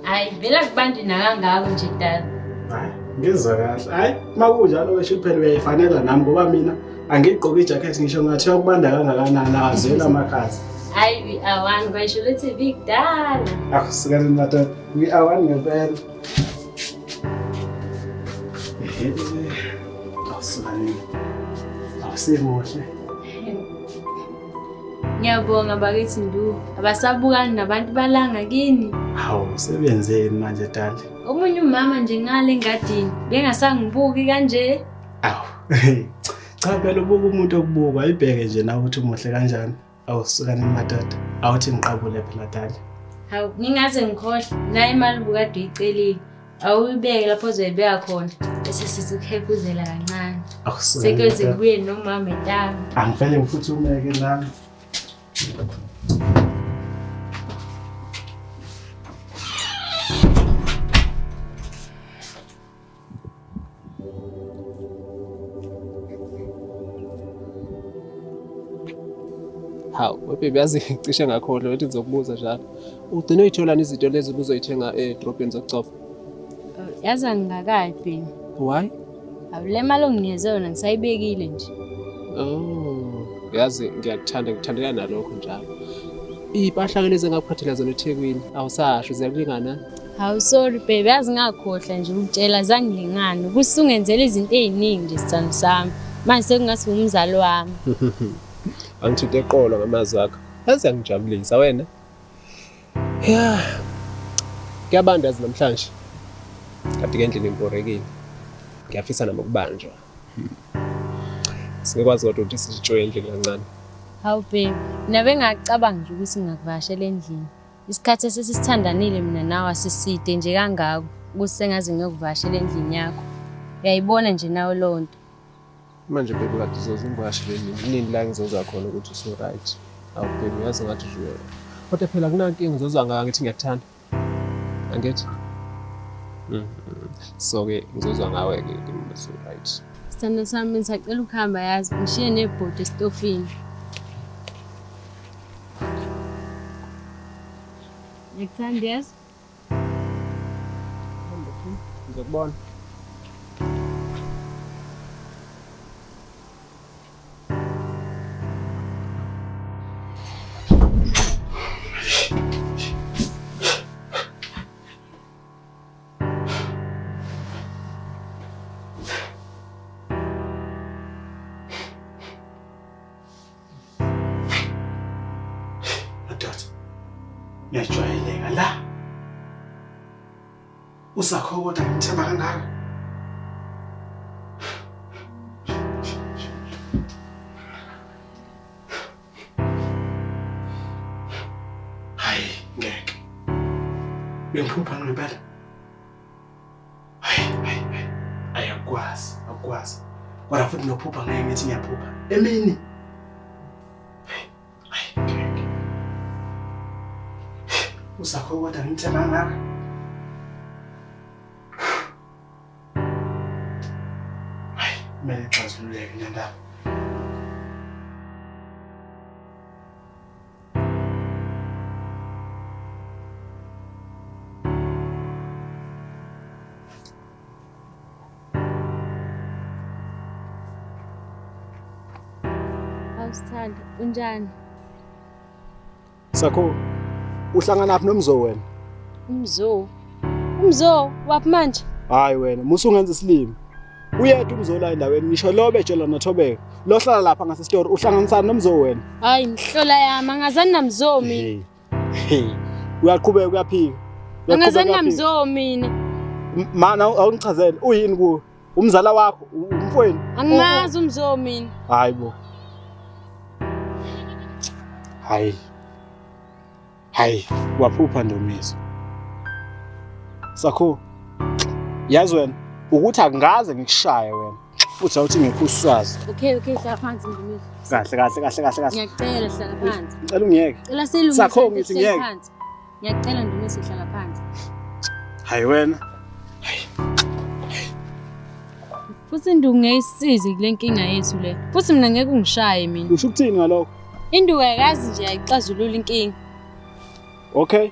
Hayi vela kubantu nakangako nje dala. Hayi, ngizwa kahle. Hayi, makunjalo wesho phela uyayifanela nami ngoba mina angigqoki ijacket ngisho ngathi yakubanda kangakanani azwela amakhaza. Hayi we are one kwasho lethi big dala. Sikani madoda. We are one ngempela. Awusikani. Awusimuhle. Ngiyabonga bakithi ndu. Abasabukani nabantu balanga kini. Hawu, sebenzeni manje dala. Omunye umama nje ngale engadini, bengasangibuki kanje. Awu. Cha phela ubuka umuntu okubuka, ayibheke nje nawe ukuthi umuhle kanjani. Awusikani madoda. Awuthi ngiqabule phela dala. Hawu, ngingaze ngikhohle, nayi imali bukade uyicelile. Awuyibeke lapho ozoyibeka khona. Bese sithi ukhekuzela kancane. Awusikani. Sekuze kubuye nomama etanga. Angivele ngifuthumeke nami. Hawu, webebe yazi cishe ngakhohlwa ukuthi ngizokubuza njalo. Ugcine uyitholani izinto lezi ubuzoyithenga edrobheni zokucofa? Yazi angingakayi bheni. Why? Awule mali onginikeze yona ngisayibekile nje. Oh, yazi ngithandela nalokho njalo. Iy'mpahla lezi engakuphathela zona eThekwini awusasho ziyakulingana? Hawu sorry baby, yazi ngakhohlwa nje ukutshela zangilingana. Kusungenzela izinto eziningi nje sithando sami. Manje sekungathi umzali wami. Angithinta eqolo ngamazwi akho. Yazi angijabulisa wena. Ya. Kuyabandazi namhlanje. Kanti ke endlini imporekile. Ngiyafisa nami ukubanjwa. Singekwazi kodwa ukuthi sijjoye endlini kancane. Hawu baby, nabe ngacabanga nje ukuthi ngakuvashela endlini. Isikhathi esisithandanile mina nawe asiside nje kangako ukuthi sengaze ngiyokuvashela endlini yakho. Uyayibona nje nawe lonto. Manje baby kade uzoza ngivashele endlini. Nini la ngizozwa khona ukuthi uso right. Awu baby yazi ngathi nje. Kodwa phela kunankinga ngizozwa ngaka ngithi ngiyakuthanda. Angithi? So ke ngizozwa ngawe ke so right. Sithando sami ngisacela ukuhamba yazi ngishiye nebhodi estofini. Ngikuthanda yazi? Ngizokubona. Ngiyajwayeleka la. Usakho kodwa ngithemba kangaka. Hayi, ngeke. Bengiphupha ngempela. Hayi. Ayakwazi. Kodwa futhi nophupha ngeke ngithi ngiyaphupha. Emini. Usakho kodwa ngithemba kangaka. Hayi, kumele ngixazululeke le ndaba. Awusithanda, unjani? Sakho uhlangana naphi nomzo wena? Umzo waphi manje? Hayi wena, musungenza isilimi. Uyedwa umzo la endaweni ngisho lo betshela noThobeka. Lo hlala lapha ngase story uhlanganisana nomzo wena. Hayi ngihlola yami angazani namzo mina. Uyaqhubeka uyaphika. Angazani namzo mina. Mana awungichazele uyini kuwe? Umzala wakho, umfweni. Angimazi umzo mina. Hayibo. Hayi, waphupha Ndomiso. Sakho. Yazi wena, ukuthi akungaze ngikushaya wena. Futhi awuthi ngekho uswazi. Okay, hlala phansi Ndomiso. Kahle. Ngiyacela hlala phansi. Ngicela ungiyeke. Cela silungise. Sakho ngithi ngiyeke. Ngiyacela Ndomiso hlala phansi. Hayi wena. Futhi Nduku ngiyisize kule nkinga yethu le. Futhi mina ngeke ungishaye mina. Usho ukuthini ngalokho? Induku ayikazi nje ayixazulula inkinga. Okay.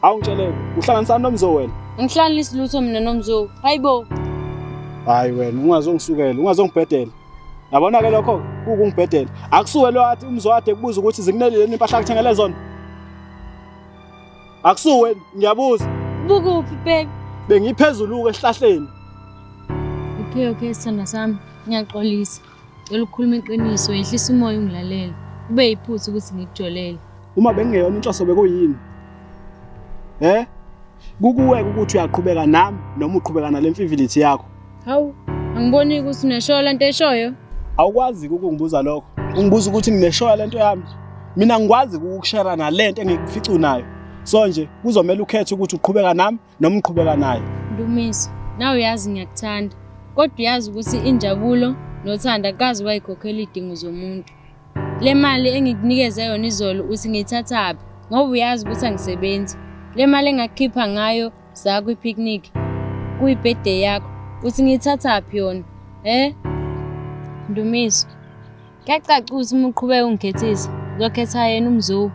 Awungitsheleke, uhlanganisana nomzo wena? Ngihlanganisa lutho mina nomzo. Hayibo. Hayi wena, ungazongisukela, ungazongibhedela. Yabona ke lokho ukungibhedela. Akusuke lo athi umzo wakhe kubuza ukuthi zikunelile impahla akuthengele zona. Akusuke ngiyabuza. Bukuphi babe? Bengiphezulu esihlahleni. Okay sithanda sami. Ngiyaxolisa. Ngikukhuluma iqiniso, yehlisa umoya ungilalela. Kube yiphutha ukuthi ngikujolele. Uma bengeyona inhloso bekuyini? Kukuweka ukuthi uyaqhubeka nami noma uqhubeka nalemfivilithi yakho. Hawu, angiboni ukuthi uneshoyo lento eshoyo. Awukwazi ukungibuza lokho. Ungibuza ukuthi ngineshoyo lento yami. Mina ngikwazi ukukushare nalento engikufica unayo. So nje kuzomela ukhethe ukuthi uqhubeka nami noma uqhubeka naye. Ndumiso, nawe uyazi ngiyakuthanda. Kodwa uyazi ukuthi injabulo nothanda akazi wayikhokhela idingo zomuntu. Le mali engikunikeze yona izolo uthi ngiyithathaphi ngoba uyazi ukuthi angisebenzi. Le mali engakhipha ngayo za ku picnic kuyibirthday yakho uthi ngiyithathaphi yona? Ndumiso. Kuyacaca ukuthi uma uqhubeka ungikhethisa uzokhetha yena umzo.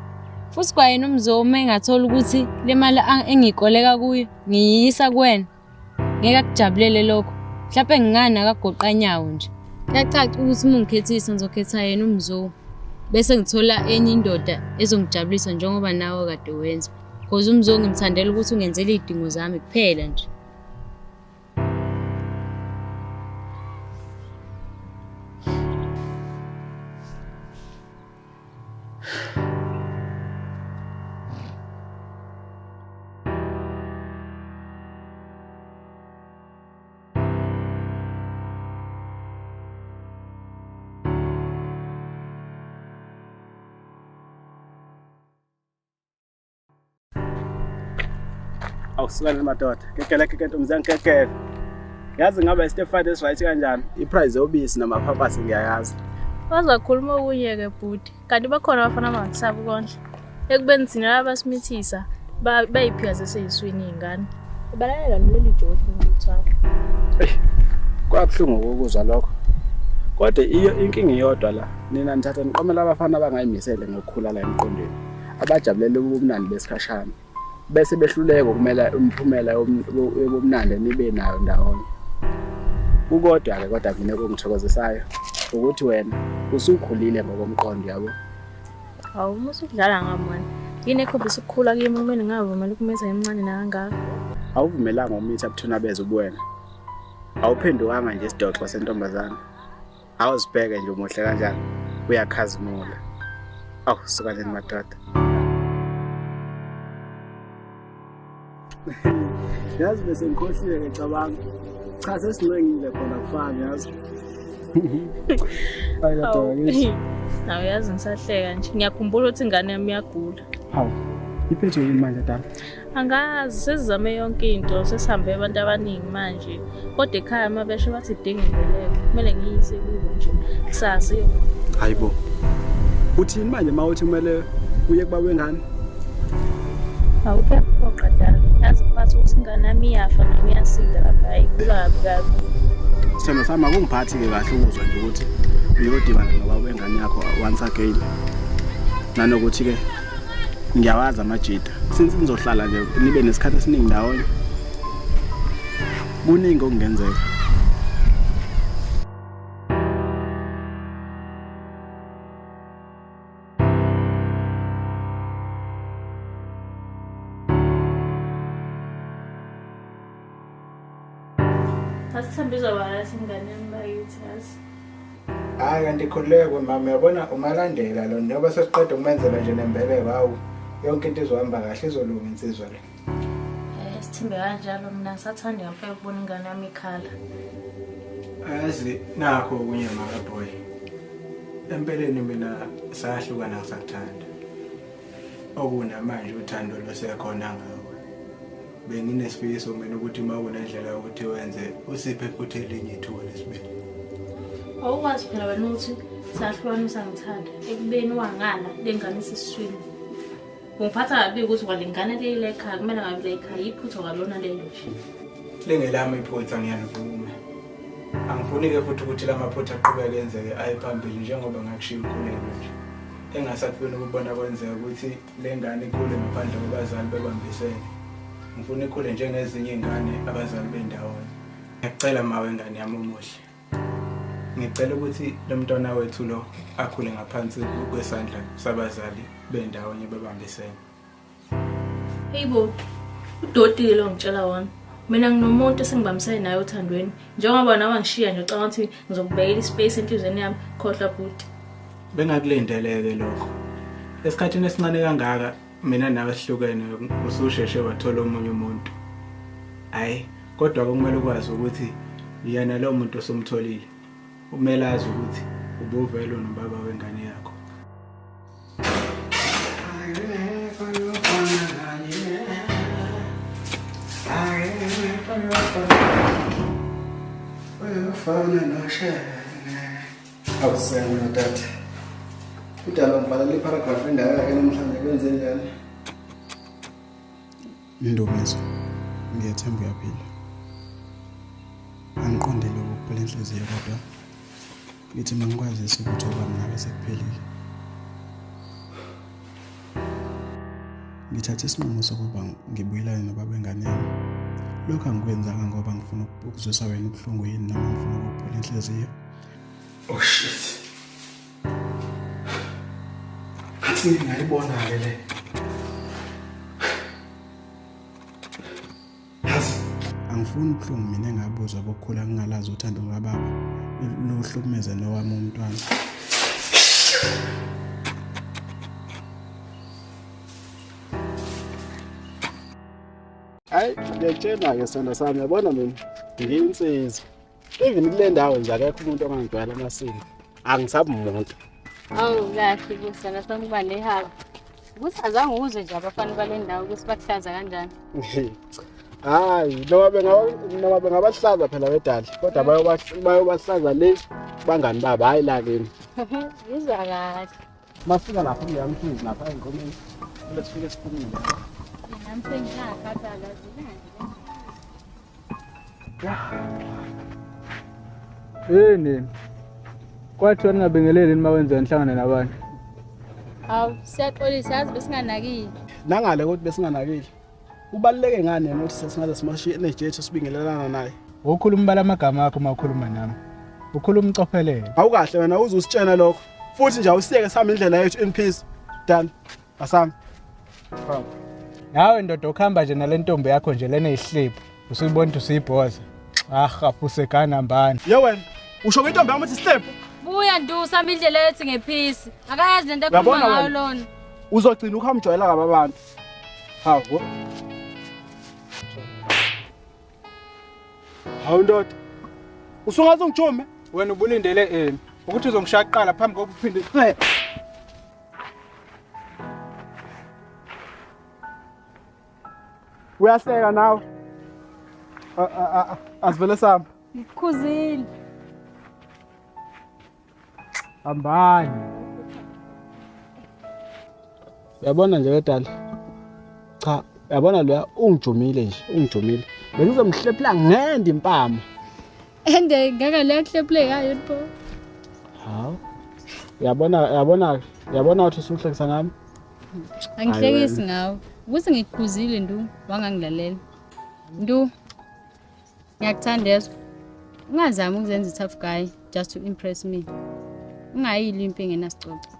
Futhi kwa yena umzo uma engathola ukuthi le mali engikoleka kuyo ngiyisa kuwena. Ngeke akujabulele lokho. Mhlawumbe ngingani akagoqa nyawo nje. Kuyacaca ukuthi uma ungikhethisa ngizokhetha yena umzo. Bese ngithola enye indoda ezongijabulisa njengoba nawe kade wenza. Because umzo ngimthandela ukuthi ungenzele idingo zami kuphela nje. Awusukane madoda. Kekele ntomzane kekele. Yazi ngaba istefad right kanjani? Iprice yobisi namaphaphasi ngiyayazi. Wazakhuluma ukuyeke bhuti. Kanti bakhona abafana abangakusabi konje. Ekubeni thina labasimithisa bayiphiwa seseyiswini izingane. Ubalalela leli joke ngikuthwala. Kwabhlungu ukuzwa lokho. Kodwa inkinga iyodwa la. Nina nithatha niqomela abafana abangayimisele ngokukhula la emqondweni. Abajabulele ubumnandi besikhashana. Bese behluleka ukumela umphumela yobumnandi nibe nayo ndawonye. Ukodwa ke kodwa mina okungithokozisayo ukuthi wena usukhulile ngokomqondo yabo. Hawu musudlala ngamani. Yini ekhombisa ukukhula kimi uma ngingavumela ukumitha emncane nakangaka. Awuvumelanga umitha buthuna beze ubuwena. Awuphendukanga nje isidoxo sentombazana. Awuzibheke nje umuhle kanjani uyakhazimula. Sukane madoda. Yazi bese ngikhohlile ngicabanga. Cha sesilengile khona kufana yazi. Hayi nawe yazi ngisahleka nje. Ngiyakhumbula ukuthi ingane yami iyagula. Hawu. Iphethwe yini manje dala? Angazi sesizame yonke into sesihambe abantu abaningi manje. Kodwa ekhaya mabeshe bathi idinga imbeleko. Kumele ngiyise kubo nje. Kusasa yo. Hayibo. Uthini manje mawuthi kumele uye kuba wengane? Awukho oqadala. Yazi phathi ukuthi ingane yami iyafa nami iyasinda lapha ayikulabi kabi. Sithemba sami akungiphathi ke kahle ukuzwa nje ukuthi uyodibana nobaba wengane yakho once again. Nanokuthi ke ngiyawazi amajida. Since nizohlala nje nibe nesikhathi esiningi ndawonye. Kuningi okungenzeka. Asithambizwa balathi ingane yami bayithi yazi. Hayi kanti khululeke mama uyabona umalandela lo njengoba sesiqeda ukumenzela nje nembeleko hawu yonke into izohamba kahle izolunga insizwa le. Sithembe kanjalo mina ngisathanda ngempela ukubona ingane yami ikhala. Yazi nakho okunye makaboy. Empeleni mina sayahlukana ngisakuthanda. Okunamanje uthando losekhona ngawe. Benginesifiso mina ukuthi uma kunendlela ukuthi wenze usiphe futhi elinye ithuba lesibili. Awukwazi phela wena ukuthi sahlukanisa ngithanda ekubeni wangala lengane isiswini. Ungiphatha kabi ukuthi walengane le ekhaya kumele ngabe le ekhaya iphutho kalona lelo nje. Lengelami iphutha ngiyalivuma. Angifuni ke futhi ukuthi lamaphutha aqhubeke enzeke aye phambili njengoba ngakushiya ukhuleko nje. Engasafuni ukubona kwenzeka ukuthi lengane ikhule ngaphandle kwabazali bebambisene. Ngifuna ikhule njengezinye izingane abazali bendawona. Ngiyacela mawe ingane yami omuhle. Ngicela ukuthi lo mntwana wethu lo akhule ngaphansi kwesandla sabazali bendawonye bebambisene. Hayibo, udoti lo ngitshela wona. Mina nginomuntu esengibambisene naye uthandweni. Njengoba nawe ngishiya nje ucanga ukuthi ngizokubekela ispace enhlizweni yami khohlwa futhi. Bengakulindeleke lokho. Esikhathini esincane kangaka mina nawe sihlukene ususheshe wathola omunye umuntu. Hayi, kodwa kumele ukwazi ukuthi yena lo muntu osomtholile. Kumele azi ukuthi ubuvelo nobaba wengane yakho. Awusenga tata. Udala ngibhalele iparagraph endawo yakhe namhlanje kwenze njani? Ndumiso. Ngiyathemba uyaphila. Angiqondile ukuphela inhliziyo kodwa ngithi mangikwazisa ukuthi okwami nawe sekuphelile. Ngithathe isinqumo sokuba ngibuyelane nobaba wengane yami. Lokho angikwenzanga ngoba ngifuna ukuzwisa wena ubuhlungu yini noma ngifuna ukuphela inhliziyo. Oh shit. Kathi ngiyayibona le. Angifuni ubuhlungu mina engabuzwa bokukhula ngingalazi uthando lwababa luhlukumeza nowami umntwana. Hayi, ngiyatshela ke sithanda sami yabona mina ngiyinsizwa. Even kule ndawo nje akekho umuntu ongangidwala amasiko. Angisabi umuntu. Awu kahle kusana sangikuba nehaba. Ukuthi azange uzwe nje abafana bale ndawo ukuthi bakuhlaza kanjani. Hayi, noma bengabahlaza phela wedali, kodwa bayobahlaza le bangani baba hayi la kimi. Yizwa kahle. Mafika lapho ngiyamthuza lapha enkomeni. Lesifike siphumile. Nami sengiyakhathala Yini? Kwathi wena ngabingeleli nima wenza inhlangano nabantu. Awu, siyaxolisa yazi besinganakile. Nangale ukuthi besinganakile. Ubaluleke ngani yena ukuthi sesingaze simashiye energy yethu sibingelelana naye. Ukhuluma bala amagama akho mawukhuluma nami. Ukhuluma ucophelele. Awukahle wena uzusitshena lokho. Futhi nje awusiyeke sihamba indlela yethu in peace. Done. Asami. Nawe ndoda okhamba nje nalentombi yakho nje lena ihlipho. Usuyibona usuyibhoza. Afuse kana mbani. Ye wena, usho intombi yami ukuthi ihlipho. Buya ndusa indlela yethi ngephisi. Akayazi lento ekhuluma ngayo lona. Uzogcina uhamjwayela ngabantu. Hawo. Hawu ndoda. Usungaze ngijome? Wena ubulindele ukuthi uzongishaqala phambi kokuba uphinde. Uyahleka nawe. Asivele sami. Ngikhuzile. Hambani. Uyabona nje wedala. Cha, uyabona lo ungijumile nje, ungijumile. Bengizomhlepla ngende impama. Ende ngeke lekuhleple kayo pho. Hawu. Uyabona ukuthi usuhlekisa ngami? Angihlekisi ngawe. Ukuthi ngikukhuzile ndu, wangangilalela. Ndu. Ngiyakuthandezwa. Ungazami ukuzenza tough guy just to impress me. Ungayili impinge nasixoxa.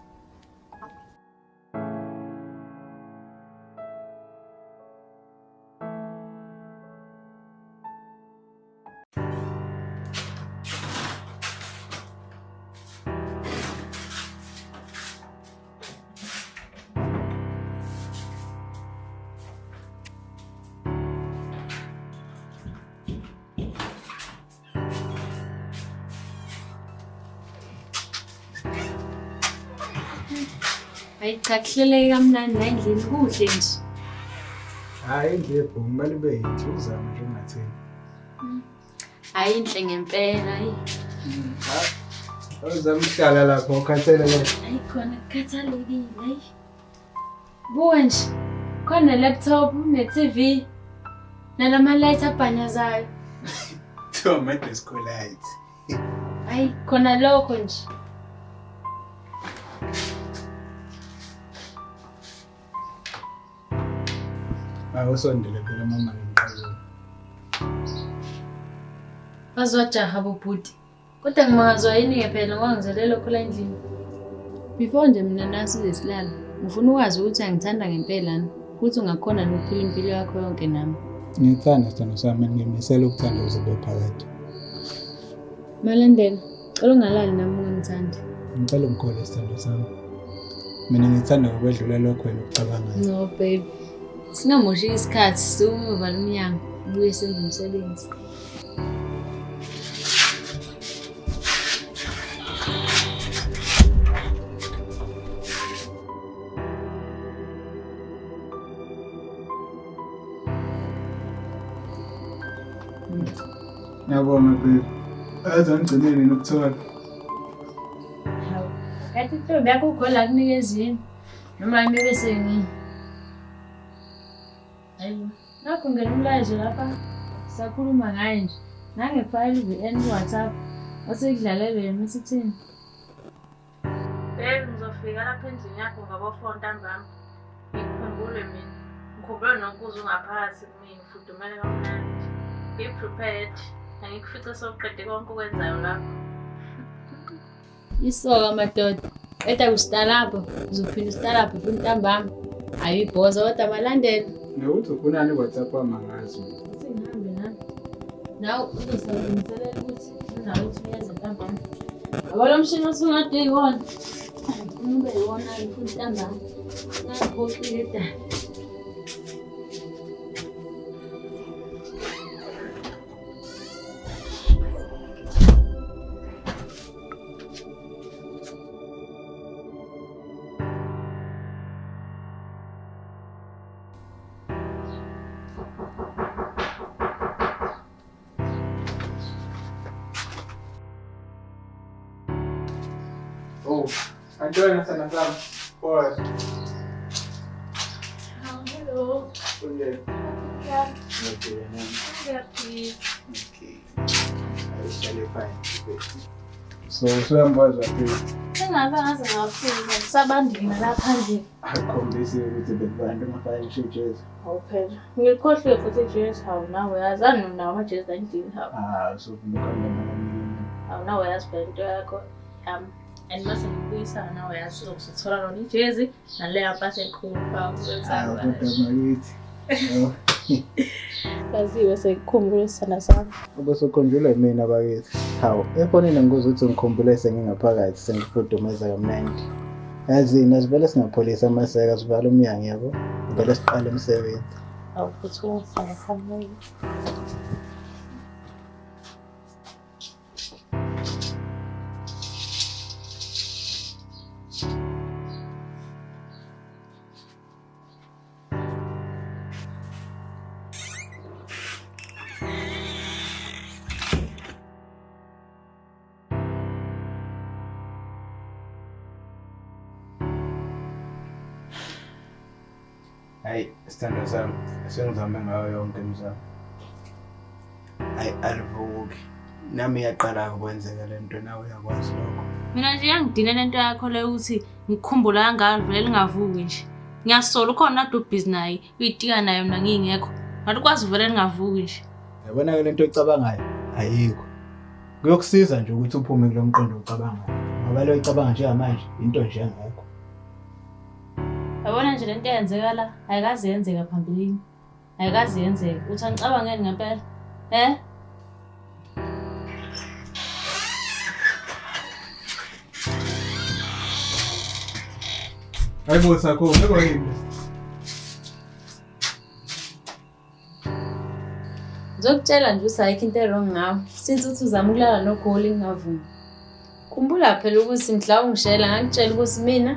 Hayi cha kuhleleke kamnandi la endlini kuhle nje. Hayi ngiyebho kumele ibe yinhle uzama nje ungathini. Hayi inhle ngempela hayi. Uzamhlala lapho ukhathele ke. Hayi khona kukhathalekile hayi. Buwe nje. Khona laptop, ne-TV, nalama-light abhanyazayo. Thoma disco light. Hayi khona lokho nje. Awusondele phela mama ngimqhaza. Bazojaha bobhuti. Kodwa ngimangazwa yini phela ngangizele lokho la endlini. Before nje mina nasi lesilala, ngifuna ukwazi ukuthi angithanda ngempela na, ukuthi ungakhona nokuphila impilo yakho yonke nami. Ngithanda Thando sami ngimisela ukuthanda uzobe phakathi. Malandela, cela ungalali nami ungithanda. Ngicela umkhole Thando sami. Mina ngithanda ukwedlula lokho wena ukucabangayo. No baby. Singamoshi isikhathi sizovala umnyango ubuye senze umsebenzi. Ngiyabonga baby. Azangigcineni nokuthola. Hawu. Kanti intombi yakho ukhola kunikezini. Noma yimi bese ngini. Hayi. Nakho ngene umlayezo lapha. Sakhuluma ngaye nje. Nangefile VN WhatsApp. Osekudlalele yena sithini? Babe ngizofika lapha endlini yakho ngabo-4 ntambama. Ngikhumbule mina. Ngikhumbule nokuza ungaphakathi kumina ufudumele kamnandi. Be prepared. Angikufice soqede konke okwenzayo lapho. Isoka madoda. Eta ustalapho, uzophinda ustalapho futhi ntambama. Ayibhoza kodwa malandela. Ngikuthi ufunani WhatsApp wamangazi. Singihambe nami. Naw uzosebenzisela ukuthi unayo ukuthi ntambama. Abalo mshini usungade yiwona. Ube yiwona futhi ntambama. Ngaphoqile da. Oh, Antoine sana sana. Boy. Hello. Okay. Yeah. Okay. Happy. Okay. I shall fine. So uyambaza phi? Sengabe ngaze ngafika sabandina lapha nje. Akhombise ukuthi bebantu ngafaya ishejezi. Awuphela. Ngikhohle futhi ijezi hawu nawe yazani nawo amajezi endini hawu. So kumkhanya Hawu nawe yazi phela into yakho. And mase ngibuyisana nawe yazi uzosithola lona ijezi naleya mpahla enkulu kodwa makithi. Kaziwe sekukhumbula isithanda sami. Ubusokhonjulwa mina bakithi. Hawu, efonini ngikuza ukuthi ngikhumbule sengingaphakathi sengifudumeza kamnandi. Yazi nasivele singapholisa amaseka sivala umnyango yabo. Ngicela siqale umsebenzi. Hawu futhi ungifaka kamnandi. Hayi, sithando sami, sengizame ngayo yonke imizamo. Hayi, alivuki. Nami yaqala ukwenzeka lento nawe uyakwazi lokho. Mina nje yangidina lento yakho le ukuthi ngikukhumbula kangaka vele lingavuki nje. Ngiyasola ukhona nado busy naye, uyitika naye mina ngingekho. Ngathi kwazi vele lingavuki nje. Yabona ke lento oyicabangayo ayikho. Kuyokusiza nje ukuthi uphume kulo mqondo ocabangayo. Ngoba lo icabanga nje manje into nje engekho. Yabona nje lento eyenzeka la ayikaze yenzeka phambilini. Ayikaze yenzeka. Uthi angicabangeni ngempela. Hayibo sakho, ngeke yini? Ngizokutshela nje usayikho into wrong ngawe. Since uthi uzama ukulala noGoli ngingavumi. Khumbula phela ukuthi mhla ungishela ngakutshela ukuthi mina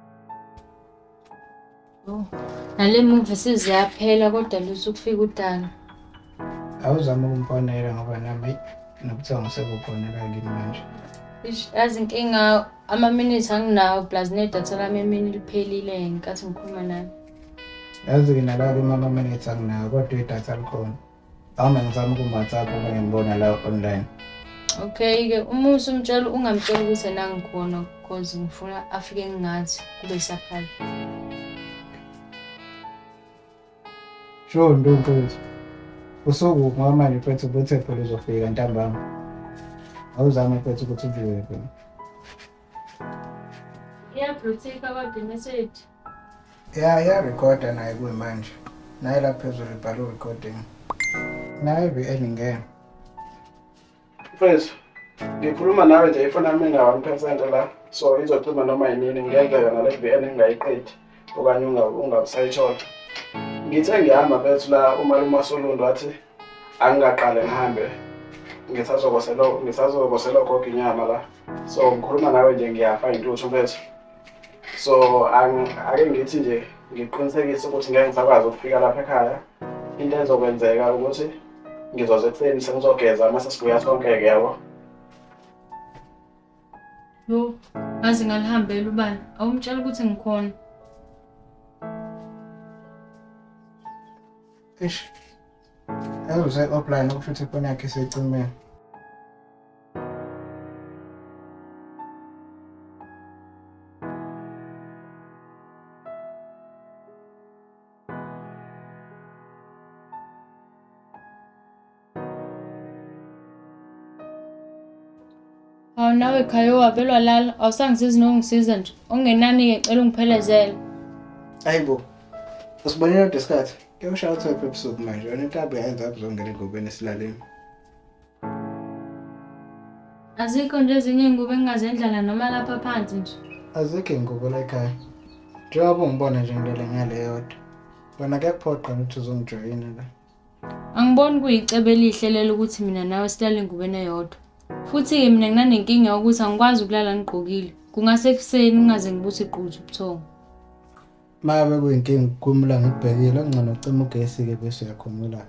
Nale movie siziyaphela kodwa lusu kufika uDana. Awuzama ukumfonela ngoba nami nokuthanga sekukhonela kimi manje. Yazi inkinga ama-minutes anginawo plus nedatha lami emini liphelile ngenkathi ngikhuluma naye. Yazi nginala imama minutes anginayo kodwa idatha likhona. Awuma ngizama ku-WhatsApp uma ngibona la online. Okay-ke uma usumtshela ungamtshela ukuthi nangikhona because ngifuna afike ngingathi kube isaphali. Sure ndonto. Usuku ngoba manje mfethu ubuthe phela uzofika ntambama. Awuzama mfethu ukuthi ubuye phela. Bluetooth kodwa message. Ya recorder naye kuyimanje. Naye lapha phezulu ibhala recording. Naye VN ngene. Mfethu, ngikhuluma nawe nje ifona yami inga-1% la. So izocima noma yinini ngiyenzeka nale VN engayiqedi okanye ungabusayithola. Ngithe ngihamba mfethu la umalume waSolundo wathi angingaqale ngihambe. Ngisazokosela gogo inyama la. So ngikhuluma nawe nje ngiyafa intuthu mfethu. So ake ngithi nje ngiqinisekise ukuthi ngeke ngisakwazi ukufika lapha ekhaya. Into ezokwenzeka ukuthi ngizoze ekuseni sengizogeza uma sesibuya sonke-ke yabo. Yo, ngaze ngalihambela ubani. Awumtshela ukuthi ngikhona. Ish. Awuze offline ukuthi ifoni yakhe isecimeni. Hawu nawe Khayo wabelwa lala awusangisizi nongisiza nje. Ongenani-ke ngicela ungiphelezele. Ayibo. Usibonile ngesikhathi. Ke ushaya uthwe ebusuku manje. Wena inkabi yayenza ukuzongena engubeni esilaleni. Azikho nje ezinye iy'ngubo engingazendlala noma lapha phansi nje. Azikho iy'ngubo la ekhaya. Njengoba ungibona nje ngilele ngale yodwa. Wena kuyakuphoqa ukuthi uzongijoyina la. Angiboni kuyicebo elihle lelo ukuthi mina nawe silale engubeni eyodwa. Futhi-ke mina nginanenkinga yokuthi angikwazi ukulala ngigqokile. Kungase ekuseni ungaze ngibuthi iquthu ubuthongo. Uma kuyinkinga ukukhumula ngikubhekile, ngcono ucima ugesi-ke bese uyakhumula.